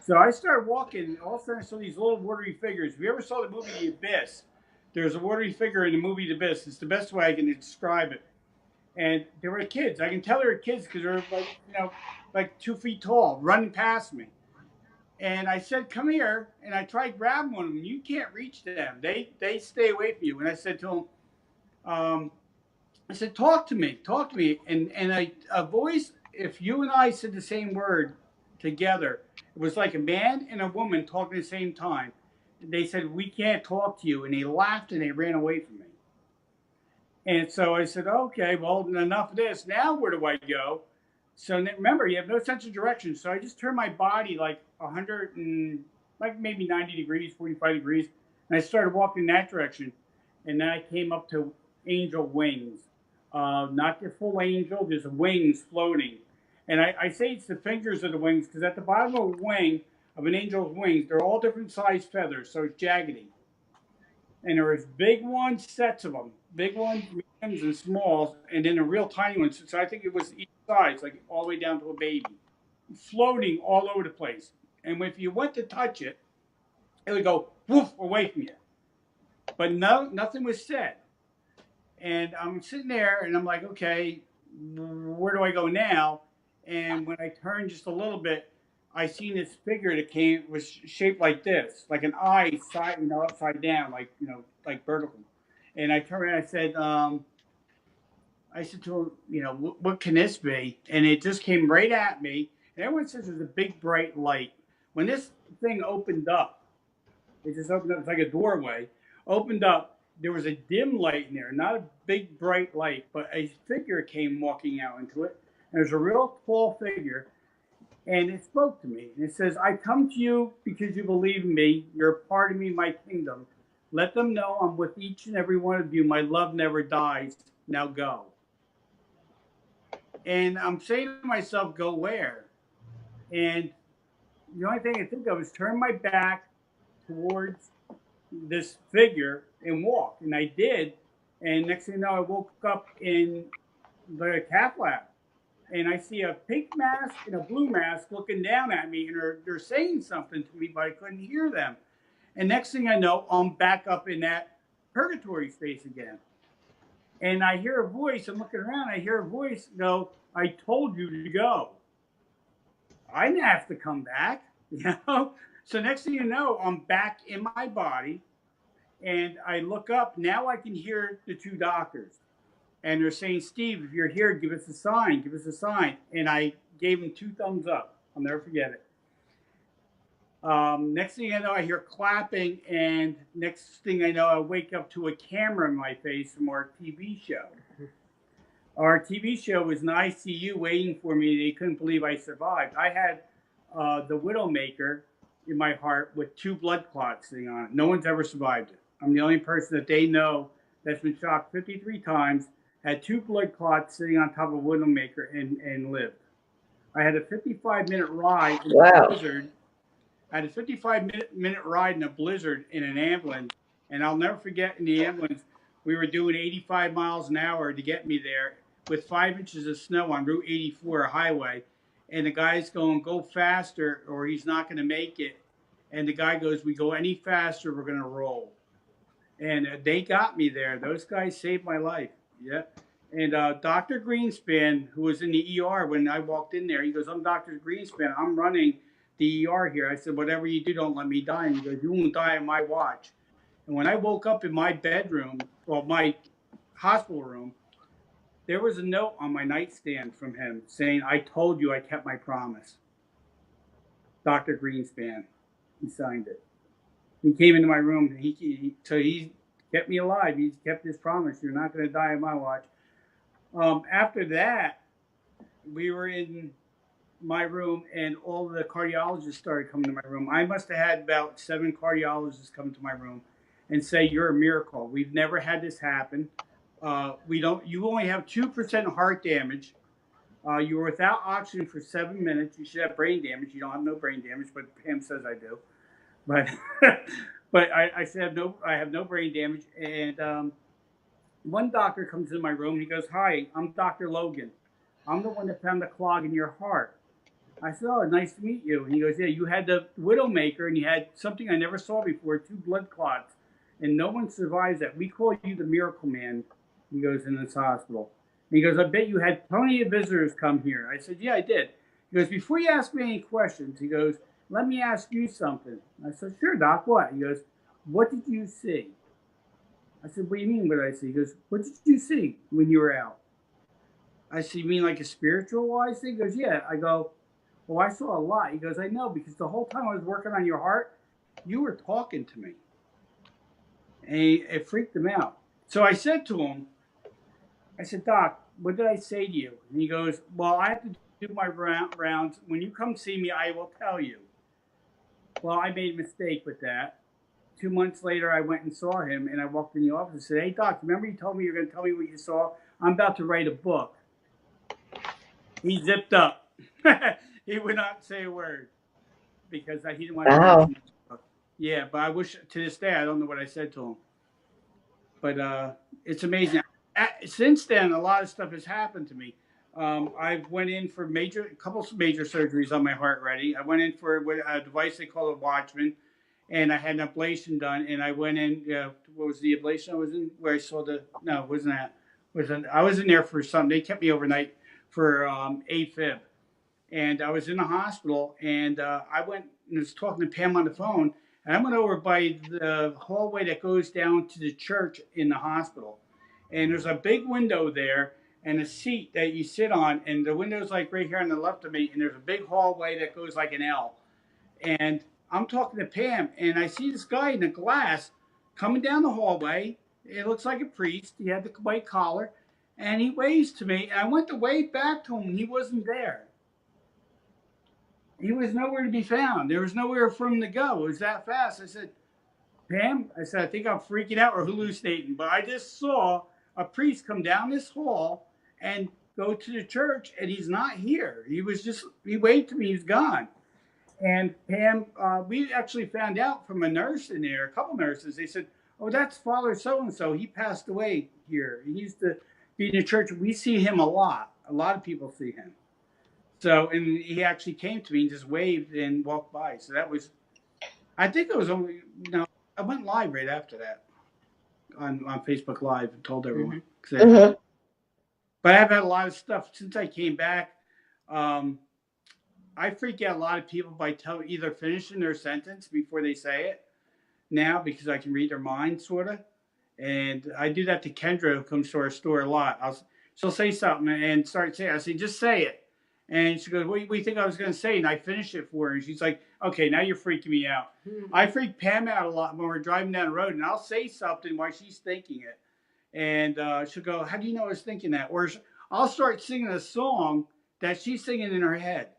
So I started walking, and all of a sudden I saw these little watery figures. If you ever saw the movie The Abyss, there's a watery figure in the movie The Abyss. It's the best way I can describe it. And they were kids. I can tell they were kids because they're like 2 feet tall, running past me. And I said, "Come here." And I tried grabbing one of them. You can't reach them. They stay away from you. And I said to them, um, I said, talk to me. And a voice, if you and I said the same word together, it was like a man and a woman talking at the same time. They said, "We can't talk to you." And they laughed and they ran away from me. And so I said, "Okay, well, enough of this. Now where do I go?" So remember, you have no sense of direction. So I just turned my body like 100 and like maybe 90 degrees, 45 degrees. And I started walking in that direction. And then I came up to angel wings. not the full angel, there's wings floating. And I say it's the fingers of the wings because at the bottom of a wing, of an angel's wings, they're all different sized feathers, so it's jaggedy. And there was big ones, sets of them, big ones, mediums, and smalls, and then a real tiny ones. So I think it was each size, like all the way down to a baby, floating all over the place. And if you went to touch it, it would go woof away from you. But no, nothing was said. And I'm sitting there, and I'm like, okay, where do I go now? And when I turned just a little bit, I seen this figure that came was shaped like this, like an eye side, upside down, like vertical. And I turned around, I said to him, what can this be? And it just came right at me. And everyone says there's a big bright light. When this thing opened up, it just opened up. It's like a doorway. Opened up. There was a dim light in there, not a big bright light, but a figure came walking out into it. And there's a real tall figure, and it spoke to me. And it says, "I come to you because you believe in me. You're a part of me, my kingdom. Let them know I'm with each and every one of you. My love never dies. Now go." And I'm saying to myself, "Go where?" And the only thing I think of is turn my back towards this figure and walk. And I did. And next thing you know, I woke up in the cath lab. And I see a pink mask and a blue mask looking down at me. And they're saying something to me, but I couldn't hear them. And next thing I know, I'm back up in that purgatory space again. And I hear a voice. I'm looking around. I hear a voice go, "I told you to go." I didn't have to come back, you know? So next thing you know, I'm back in my body. And I look up. Now I can hear the two doctors. And they're saying, "Steve, if you're here, give us a sign. Give us a sign." And I gave them two thumbs up. I'll never forget it. Next thing I know, I hear clapping. And next thing I know, I wake up to a camera in my face from our TV show. Our TV show was in ICU waiting for me. They couldn't believe I survived. I had the Widowmaker in my heart with 2 blood clots sitting on it. No one's ever survived it. I'm the only person that they know that's been shot 53 times, had 2 blood clots sitting on top of a Widowmaker and lived. I had a 55-minute ride in a blizzard. I had a 55-minute ride in a blizzard in an ambulance, and I'll never forget in the ambulance, we were doing 85 miles an hour to get me there with 5 inches of snow on Route 84 highway. And the guy's going, "Go faster or he's not going to make it." And the guy goes, "We go any faster, we're going to roll." And they got me there. Those guys saved my life. Yeah. And Dr. Greenspan, who was in the ER when I walked in there, he goes, "I'm Dr. Greenspan. I'm running the ER here." I said, "Whatever you do, don't let me die." And he goes, "You won't die on my watch." And when I woke up in my bedroom, well, my hospital room, there was a note on my nightstand from him saying, "I told you I kept my promise." Dr. Greenspan, he signed it. He came into my room, and so he kept me alive. He kept his promise. "You're not going to die on my watch." After that, we were in my room, and all the cardiologists started coming to my room. I must have had about 7 cardiologists come to my room and say, "You're a miracle. We've never had this happen. We don't. You only have 2% heart damage. You were without oxygen for 7 minutes. You should have brain damage. You don't have no brain damage, but Pam says I do. But but I said no. I have no brain damage." And one doctor comes in my room. He goes, "Hi, I'm Dr. Logan. I'm the one that found the clog in your heart." I said, "Oh, nice to meet you." And he goes, "Yeah, you had the Widowmaker, and you had something I never saw before, 2 blood clots, and no one survives that. We call you the Miracle Man." He goes, "In this hospital." And he goes, "I bet you had plenty of visitors come here." I said, "Yeah, I did." He goes, "Before you ask me any questions," he goes, "let me ask you something." I said, "Sure, Doc, what?" He goes, "What did you see?" I said, "What do you mean, what did I see?" He goes, "What did you see when you were out?" I said, "You mean like a spiritual wise thing?" He goes, "Yeah." I go, "Well, I saw a lot." He goes, "I know, because the whole time I was working on your heart, you were talking to me." And it freaked him out. So I said to him, I said, "Doc, what did I say to you?" And he goes, "Well, I have to do my rounds. When you come see me, I will tell you." Well, I made a mistake with that. 2 months later, I went and saw him, and I walked in the office and said, "Hey, Doc, remember you told me you were going to tell me what you saw? I'm about to write a book." He zipped up. He would not say a word because he didn't want to Wow. mention it. Yeah, but I wish to this day I don't know what I said to him. But it's amazing. Since then, a lot of stuff has happened to me. I went in for a couple of major surgeries on my heart already. I went in for a device they call a Watchman, and I had an ablation done. And I went in. What was the ablation I was in? Where I saw the no, it wasn't that. I was in there for something. They kept me overnight for AFib, and I was in the hospital, and I went and was talking to Pam on the phone, and I went over by the hallway that goes down to the church in the hospital, and there's a big window there and a seat that you sit on, and the window's like right here on the left of me, and there's a big hallway that goes like an L, and I'm talking to Pam, and I see this guy in the glass coming down the hallway. It looks like a priest. He had the white collar, and he waves to me, and I went to wave back to him, and he wasn't there. He was nowhere to be found. There was nowhere for him to go. It was that fast. I said, "Pam," I said, "I think I'm freaking out or hallucinating, but I just saw a priest come down this hall and go to the church, and he's not here. He waved to me, he's gone." And Pam, we actually found out from a nurse in there, a couple nurses. They said, "Oh, that's Father so and so. He passed away here. He used to be in the church. We see him a lot. A lot of people see him." So, and he actually came to me and just waved and walked by. So that was, I think it was only, I went live right after that on Facebook Live and told everyone. Mm-hmm. But I've had a lot of stuff since I came back. I freak out a lot of people by either finishing their sentence before they say it now because I can read their mind, sort of. And I do that to Kendra, who comes to our store a lot. She'll say something and start saying, I say, "Just say it." And she goes, "What do you think I was going to say?" And I finish it for her. And she's like, "Okay, now you're freaking me out." Mm-hmm. I freak Pam out a lot when we're driving down the road, and I'll say something while she's thinking it. And she'll go, "How do you know I was thinking that?" Or I'll start singing a song that she's singing in her head.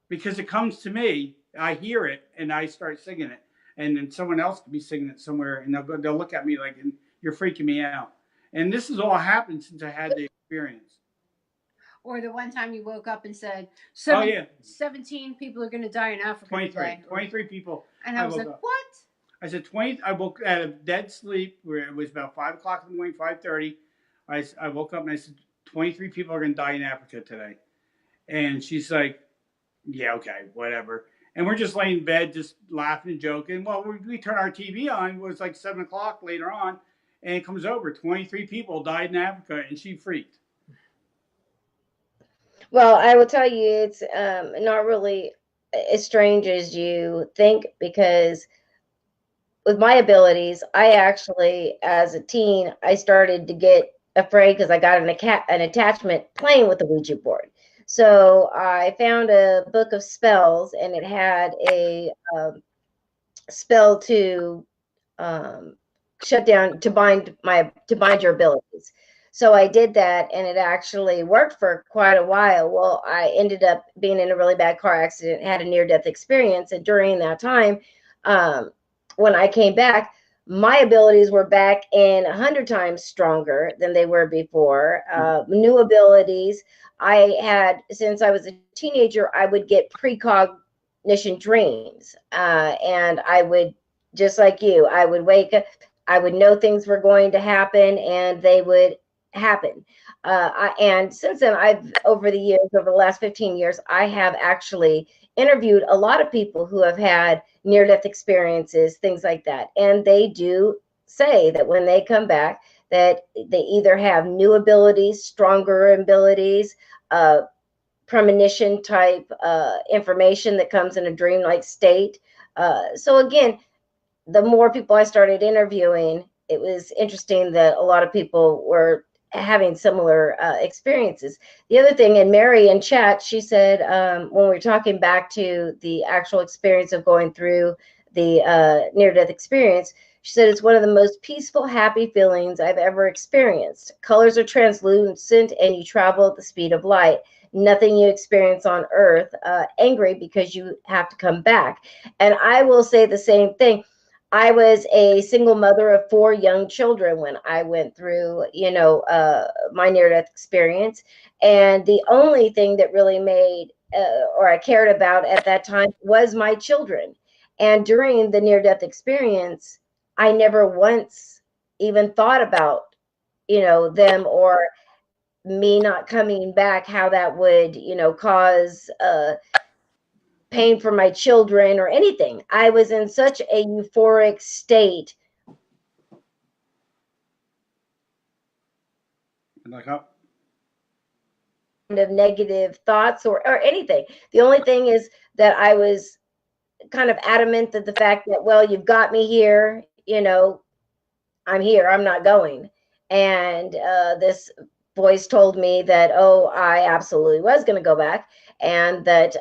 Because it comes to me, I hear it, and I start singing it. And then someone else could be singing it somewhere, and they'll look at me like, "You're freaking me out." And this has all happened since I had the experience. Or the one time you woke up and said, 17 people are going to die in Africa 23 people. And I was like, "What?" I said 20. I woke out of dead sleep where it was about 5 o'clock in the morning, 5:30. I woke up and I said, 23 people are going to die in Africa today. And she's like, "Yeah, okay, whatever." And we're just laying in bed, just laughing and joking. Well, we turn our TV on. It was like 7 o'clock later on. And it comes over. 23 people died in Africa, and she freaked. Well, I will tell you, it's not really as strange as you think because with my abilities, I actually, as a teen, I started to get afraid because I got an attachment playing with the Ouija board. So I found a book of spells, and it had a spell to shut down to bind your abilities. So I did that, and it actually worked for quite a while. Well, I ended up being in a really bad car accident, had a near-death experience, and during that time, when I came back, my abilities were back in 100 times stronger than they were before. New abilities. I had, since I was a teenager, I would get precognition dreams, and I would, just like you, I would wake up, I would know things were going to happen, and they would happen. And since then, over the last 15 years, I have actually interviewed a lot of people who have had near-death experiences, things like that. And they do say that when they come back, that they either have new abilities, stronger abilities, premonition type information that comes in a dream-like state. So again, the more people I started interviewing, it was interesting that a lot of people were having similar experiences. The other thing, and Mary in chat, she said, when we were talking back to the actual experience of going through the near-death experience, she said it's one of the most peaceful, happy feelings I've ever experienced. Colors are translucent, and you travel at the speed of light. Nothing you experience on Earth. Angry because you have to come back. And I will say the same thing. I was a single mother of 4 young children when I went through, my near death experience. And the only thing that really made or I cared about at that time was my children. And during the near death experience, I never once even thought about, them or me not coming back, how that would, cause pain for my children or anything. I was in such a euphoric state Like, oh, of negative thoughts or anything. The only thing is that I was kind of adamant that the fact that, well, you've got me here, I'm here, I'm not going. And this voice told me that, oh, I absolutely was going to go back. And that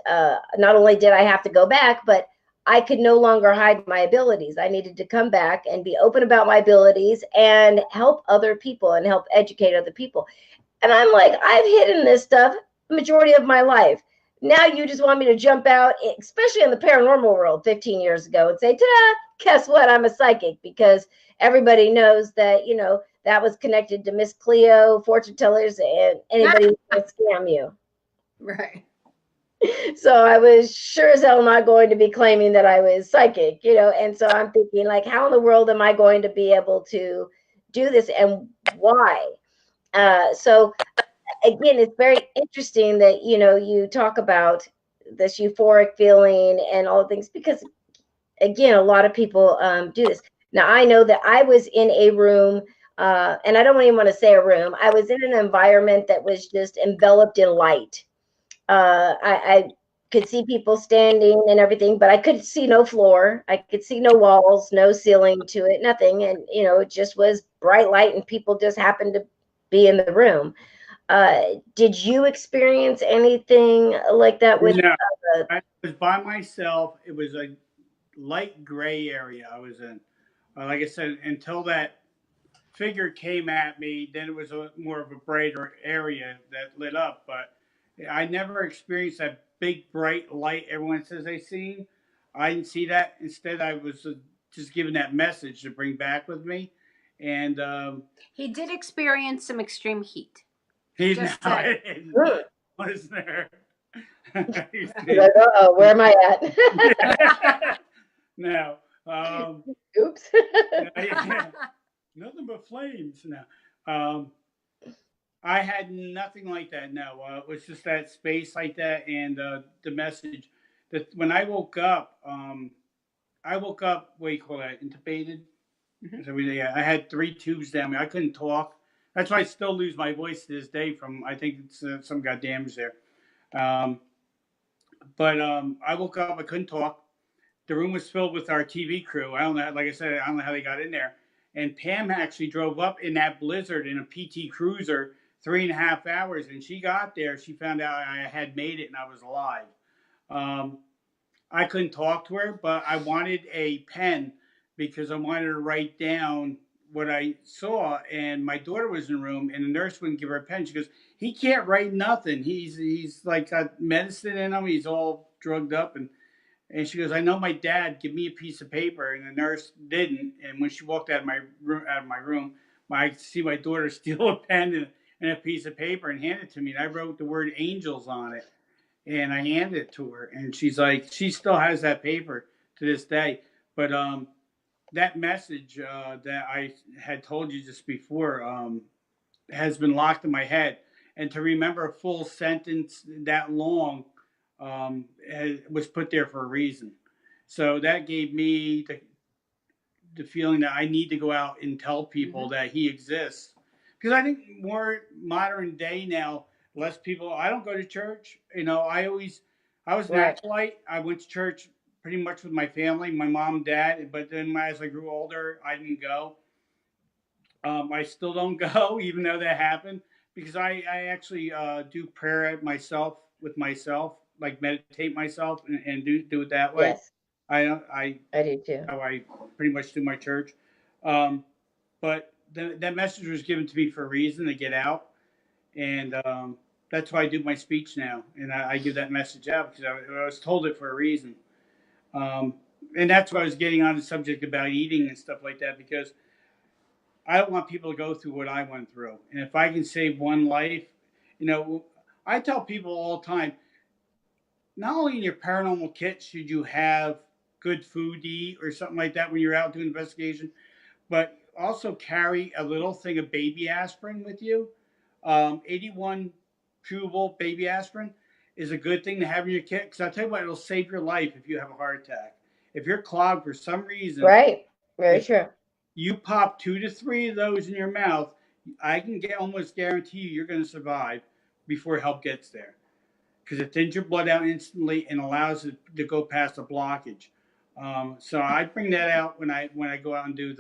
not only did I have to go back, but I could no longer hide my abilities. I needed to come back and be open about my abilities and help other people and help educate other people. And I'm like, I've hidden this stuff majority of my life. Now you just want me to jump out, especially in the paranormal world 15 years ago, and say, ta-da, guess what? I'm a psychic, because everybody knows that, that was connected to Miss Cleo, fortune tellers, and anybody who can scam you. Right. So I was sure as hell not going to be claiming that I was psychic, and so I'm thinking, like, how in the world am I going to be able to do this, and why? So again, it's very interesting that you talk about this euphoric feeling and all things, because again, a lot of people do this. Now, I know that I was in a room, and I don't even want to say a room. I was in an environment that was just enveloped in light. I could see people standing and everything, but I could see no floor. I could see no walls, no ceiling to it, nothing. And it just was bright light, and people just happened to be in the room. Did you experience anything like that with? no, I was by myself. It was a light gray area I was in. Like I said, until that figure came at me, then it was more of a brighter area that lit up. But I never experienced that big bright light everyone says they seen. I didn't see that. Instead, I was just given that message to bring back with me, and He did experience some extreme heat. he's Just now saying. was there. Like, oh, where am I at? No. Oops. Yeah, nothing but flames. No. Um, I had nothing like that. No, it was just that space like that, and the message that when I woke up. What do you call that? Intubated. Mhm. So yeah, I had 3 tubes down me. I couldn't talk. That's why I still lose my voice to this day. From I think it's, some got damaged there. Um, but I woke up. I couldn't talk. The room was filled with our TV crew. I don't know. Like I said, I don't know how they got in there. And Pam actually drove up in that blizzard in a PT Cruiser 3.5 hours. And she got there. She found out I had made it and I was alive. Um, I couldn't talk to her, but I wanted a pen because I wanted to write down what I saw. And my daughter was in the room, and the nurse wouldn't give her a pen. She goes, "He can't write nothing. He's like got medicine in him. He's all drugged up." And she goes, "I know my dad. Give me a piece of paper." And the nurse didn't. And when she walked out of my room, I see my daughter steal a pen and a piece of paper and hand it to me. And I wrote the word angels on it. And I handed it to her. And she's like, she still has that paper to this day. But that message that I had told you just before has been locked in my head. And to remember a full sentence that long was put there for a reason. So that gave me the feeling that I need to go out and tell people Mm-hmm. that he exists. Because I think more modern day now, less people. I don't go to church. I was an Right. acolyte. I went to church pretty much with my family, my mom and dad. But then as I grew older, I didn't go. I still don't go, even though that happened, because I actually do prayer myself with myself, like meditate myself and do it that way. Yes, I I do too. how I pretty much do my church. Um, but that message was given to me for a reason to get out, and that's why I do my speech now, and I give that message out because I was told it for a reason. And that's why I was getting on the subject about eating and stuff like that, because I don't want people to go through what I went through. And if I can save one life, you know, I tell people all the time, not only in your paranormal kit should you have good food to eat or something like that when you're out doing investigation, but also carry a little thing of baby aspirin with you. 81 chewable baby aspirin is a good thing to have in your kit, because I'll tell you what, it'll save your life if you have a heart attack. If you're clogged for some reason, Right. Very if true. you pop 2 to 3 of those in your mouth, I can almost guarantee you're going to survive before help gets there, because it thins your blood out instantly and allows it to go past the blockage. So I bring that out when I go out and do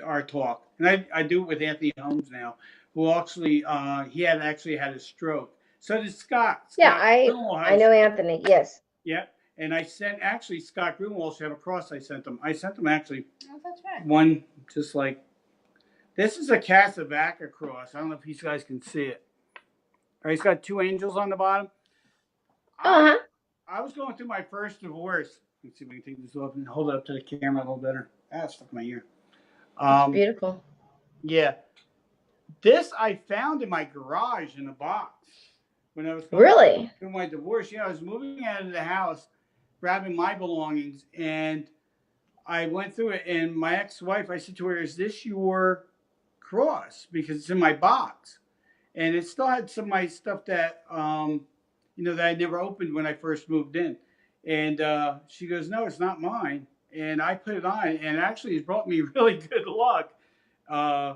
our talk, and I do it with Anthony Holmes now, who actually he had actually had a stroke. So did Scott. Yeah, Scott I Grunwald had I a know stroke. Anthony. Yes. Yeah, and I sent actually Scott Grunwald should have a cross. I sent them. I sent them actually Oh, that's right. one just like this is a Casavaca cross. I don't know if you guys can see it. All right, he's got 2 angels on the bottom. I Uh-huh. I was going through my first divorce. Let's see if we can take this off and hold it up to the camera a little better. Ah, it's stuck in my ear. It's Um, beautiful. yeah, this I found in my garage in a box when I was going Really? through my divorce. Yeah, I was moving out of the house, grabbing my belongings, and I went through it. And my ex-wife, I said to her, "Is this your cross?" Because it's in my box, and it still had some of my stuff that that I never opened when I first moved in. And she goes, "No, it's not mine." And I put it on, and actually, it's brought me really good luck uh,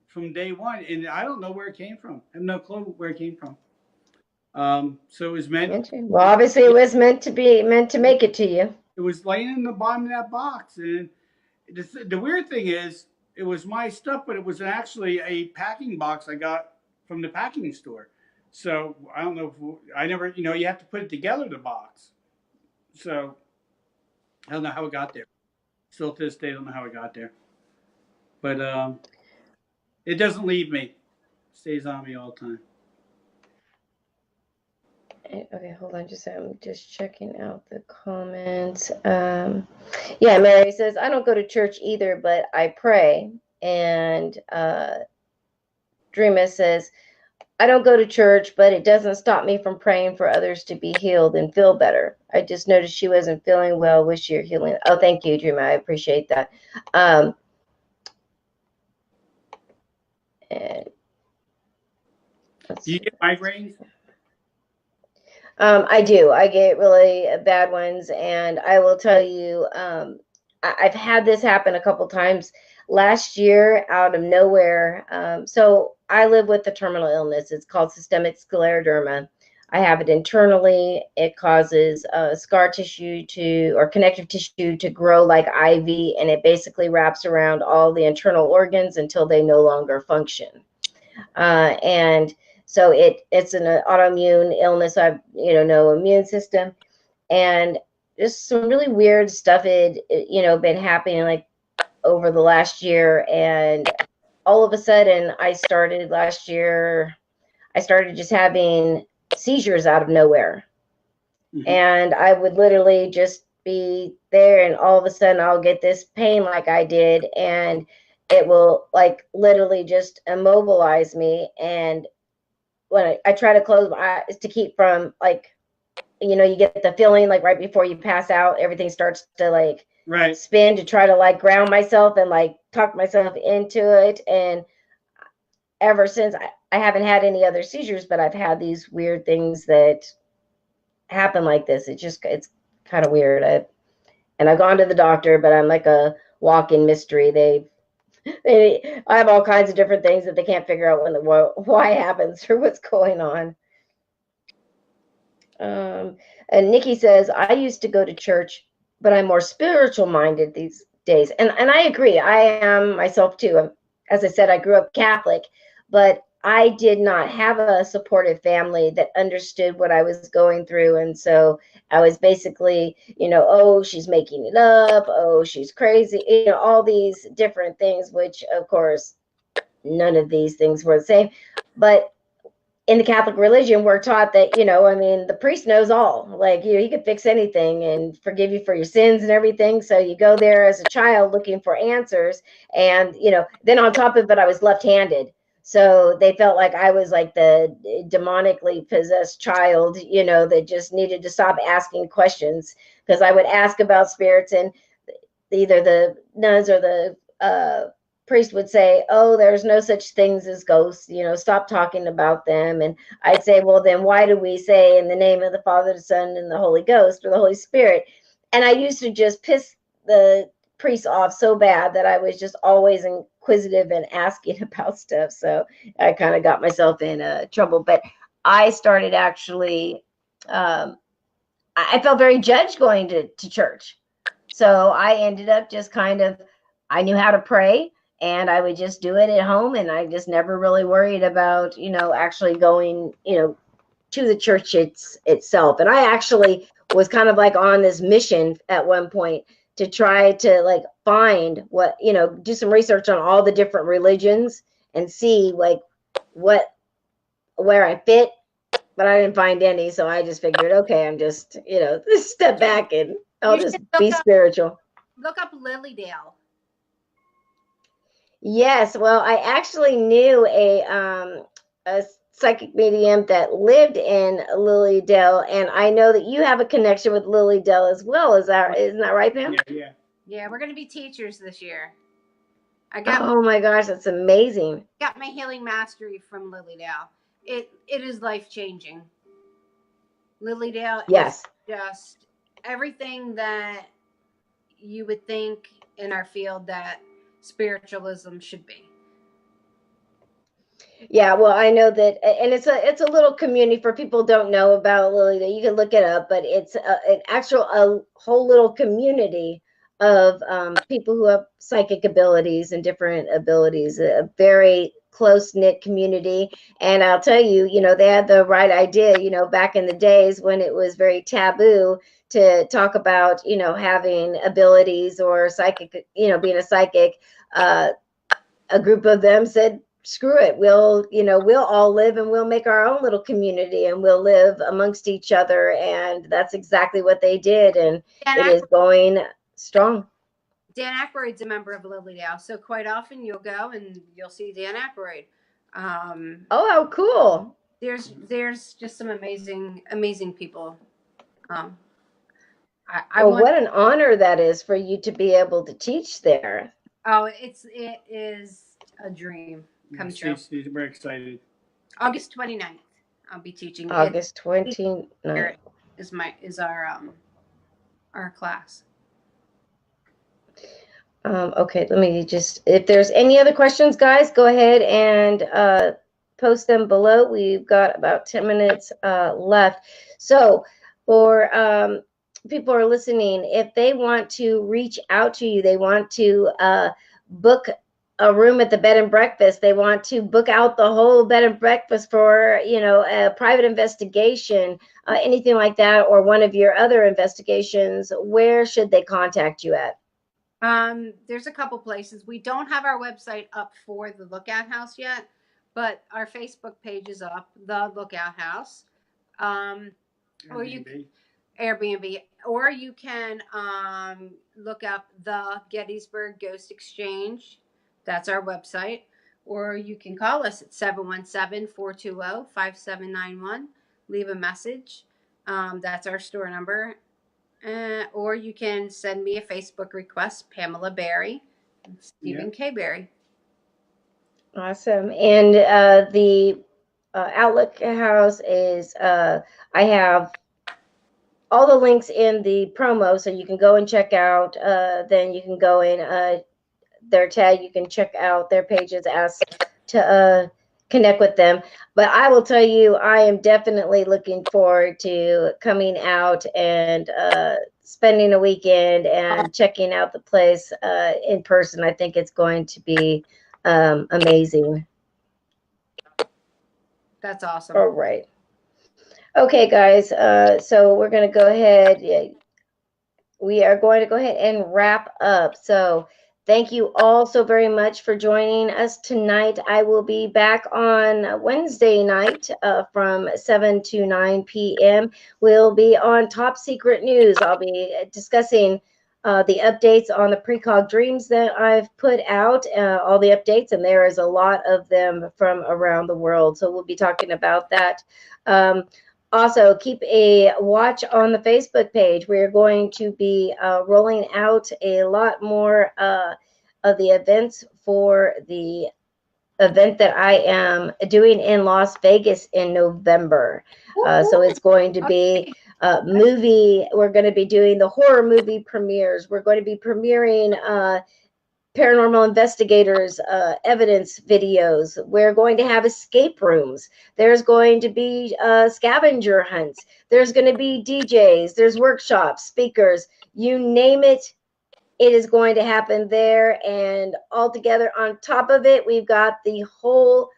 from day one. And I don't know where it came from. I have no clue where it came from. So it was meant. Well, obviously it was meant to make it to you. It was laying in the bottom of that box, and the weird thing is, it was my stuff, but it was actually a packing box I got from the packing store. So I don't know if I never, you have to put it together, the box. So I don't know how it got there. Still to this day, I don't know how it got there. But it doesn't leave me. It stays on me all the time. Okay, hold on I'm just checking out the comments. Yeah, Mary says, I don't go to church either, but I pray. And Dreamer says, I don't go to church, but it doesn't stop me from praying for others to be healed and feel better. I just noticed she wasn't feeling well. Wish you're healing. Oh, thank you, Dreamer. I appreciate that. And Do you get migraines? I do. I get really bad ones, and I will tell you, I've had this happen a couple times last year out of nowhere. So I live with a terminal illness. It's called systemic scleroderma. I have it internally. It causes scar tissue or connective tissue to grow like ivy, and it basically wraps around all the internal organs until they no longer function. And so it's an autoimmune illness. I've no immune system, and just some really weird stuff had been happening like over the last year. And all of a sudden, last year I started just having seizures out of nowhere. Mm-hmm. And I would literally just be there, and all of a sudden I'll get this pain like I did, and it will like literally just immobilize me. And when I try to close my eyes to keep from you get the feeling like right before you pass out, everything starts to like spin to try to like ground myself and like talk myself into it. And ever since I haven't had any other seizures, but I've had these weird things that happen like this. It's kind of weird. I've gone to the doctor, but I'm like a walk-in mystery. I have all kinds of different things that they can't figure out why it happens or what's going on. And Nikki says, I used to go to church, but I'm more spiritual minded these days. And I agree. I am myself too. As I said, I grew up Catholic, but I did not have a supportive family that understood what I was going through. And so I was basically, oh, she's making it up. Oh, she's crazy. All these different things, which of course, none of these things were the same. But in the Catholic religion, we're taught that, I mean, the priest knows all. Like, he could fix anything and forgive you for your sins and everything. So you go there as a child looking for answers. And, then on top of it, I was left-handed. So they felt like I was like the demonically possessed child, that just needed to stop asking questions, because I would ask about spirits, and either the nuns or the priest would say, "Oh, there's no such things as ghosts, stop talking about them." And I'd say, "Well, then why do we say in the name of the Father, the Son, and the Holy Ghost, or the Holy Spirit?" And I used to just piss the priest off so bad that I was just always inquisitive and asking about stuff. So I kind of got myself in trouble. But I started actually, I felt very judged going to church. So I ended up just I knew how to pray, and I would just do it at home. And I just never really worried about, actually going, to the church itself. And I actually was kind of like on this mission at one point to try to like find what, do some research on all the different religions and see like where I fit, but I didn't find any. So I just figured, okay, I'm just, step back and I'll just be spiritual. Look up Lilydale. Yes, well, I actually knew a psychic medium that lived in Lilydale, and I know that you have a connection with Lilydale as well. Isn't that right, Pam? Yeah, we're going to be teachers this year. Oh my gosh, that's amazing. Got my healing mastery from Lilydale. It is life-changing. Lilydale Yes. is just everything that you would think in our field that spiritualism should be. Yeah, well, I know that, and it's a little community for people who don't know about Lilydale. You can look it up, but it's a whole little community of people who have psychic abilities and different abilities. A very close knit community, and I'll tell you, they had the right idea. Back in the days when it was very taboo to talk about, having abilities or psychic, being a psychic. A group of them said, screw it, we'll all live, and we'll make our own little community, and we'll live amongst each other. And that's exactly what they did, and it is going strong. Dan Aykroyd's a member of Lilydale, so quite often you'll go and you'll see Dan Aykroyd. Oh, how cool. There's just some amazing people. What an honor that is for you to be able to teach there. Oh, it is a dream come true. We're excited. August 29th, I'll be teaching. August 29th is our class. Okay, let me just, if there's any other questions, guys, go ahead and post them below. We've got about 10 minutes left. So for people who are listening, if they want to reach out to you, they want to book a room at the bed and breakfast, they want to book out the whole bed and breakfast for, a private investigation, anything like that, or one of your other investigations, where should they contact you at? There's a couple places. We don't have our website up for the Lookout House yet, but our Facebook page is up, the Lookout House. Or you Airbnb, or you can look up the Gettysburg Ghost Exchange. That's our website. Or you can call us at 717-420-5791. Leave a message. That's our store number. Or you can send me a Facebook request, Pamela Berry, Stephen K. Berry. Awesome. And the Outlook House is, I have all the links in the promo, so you can go and check out. Then you can go in their tag. You can check out their pages, ask to connect with them. But I will tell you, I am definitely looking forward to coming out and spending a weekend and checking out the place in person. I think it's going to be amazing. That's awesome. All right. Okay, guys. So we're going to go ahead. Yeah, we are going to go ahead and wrap up. So Thank you all so very much for joining us tonight. I will be back on Wednesday night from 7 to 9 p.m. We'll be on Top Secret News. I'll be discussing the updates on the precog dreams that I've put out, all the updates, and there is a lot of them from around the world. So we'll be talking about that. Also, keep a watch on the Facebook page. We're going to be rolling out a lot more of the events for the event that I am doing in Las Vegas in November. So it's going to be movie. We're going to be doing the horror movie premieres. We're going to be premiering paranormal investigators evidence videos. We're going to have escape rooms. There's going to be scavenger hunts. There's going to be DJs. There's workshops, speakers, you name it. It is going to happen there. And altogether on top of it, we've got the whole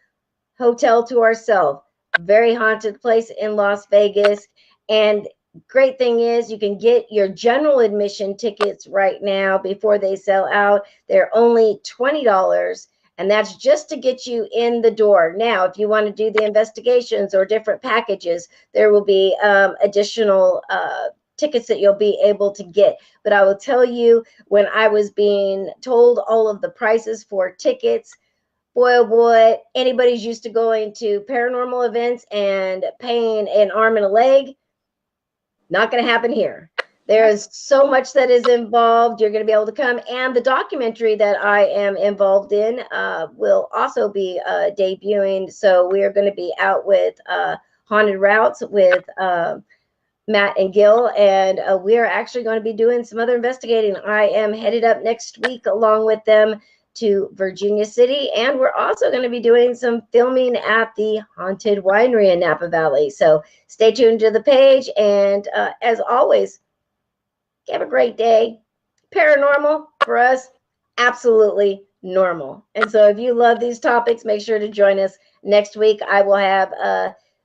hotel to ourselves. Very haunted place in Las Vegas. And great thing is you can get your general admission tickets right now before they sell out. They're only $20, and that's just to get you in the door. Now, if you want to do the investigations or different packages, there will be additional tickets that you'll be able to get. But I will tell you, when I was being told all of the prices for tickets, boy, oh boy, anybody's used to going to paranormal events and paying an arm and a leg. Not going to happen here. There is so much that is involved. You're going to be able to come. And the documentary that I am involved in will also be debuting. So we are going to be out with Haunted Routes with Matt and Gil. And we are actually going to be doing some other investigating. I am headed up next week along with them to Virginia City, and we're also going to be doing some filming at the Haunted Winery in Napa Valley. So stay tuned to the page, and as always, have a great day. Paranormal for us, absolutely normal. And so if you love these topics, make sure to join us next week. I will have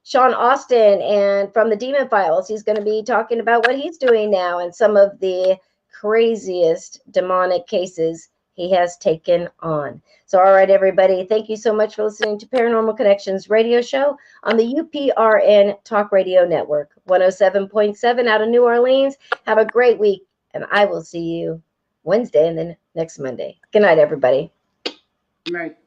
Sean Austin and from the Demon Files. He's going to be talking about what he's doing now and some of the craziest demonic cases he has taken on. So, all right, everybody, thank you so much for listening to Paranormal Connections radio show on the UPRN Talk Radio Network, 107.7 out of New Orleans. Have a great week, and I will see you Wednesday and then next Monday. Good night, everybody. Good night.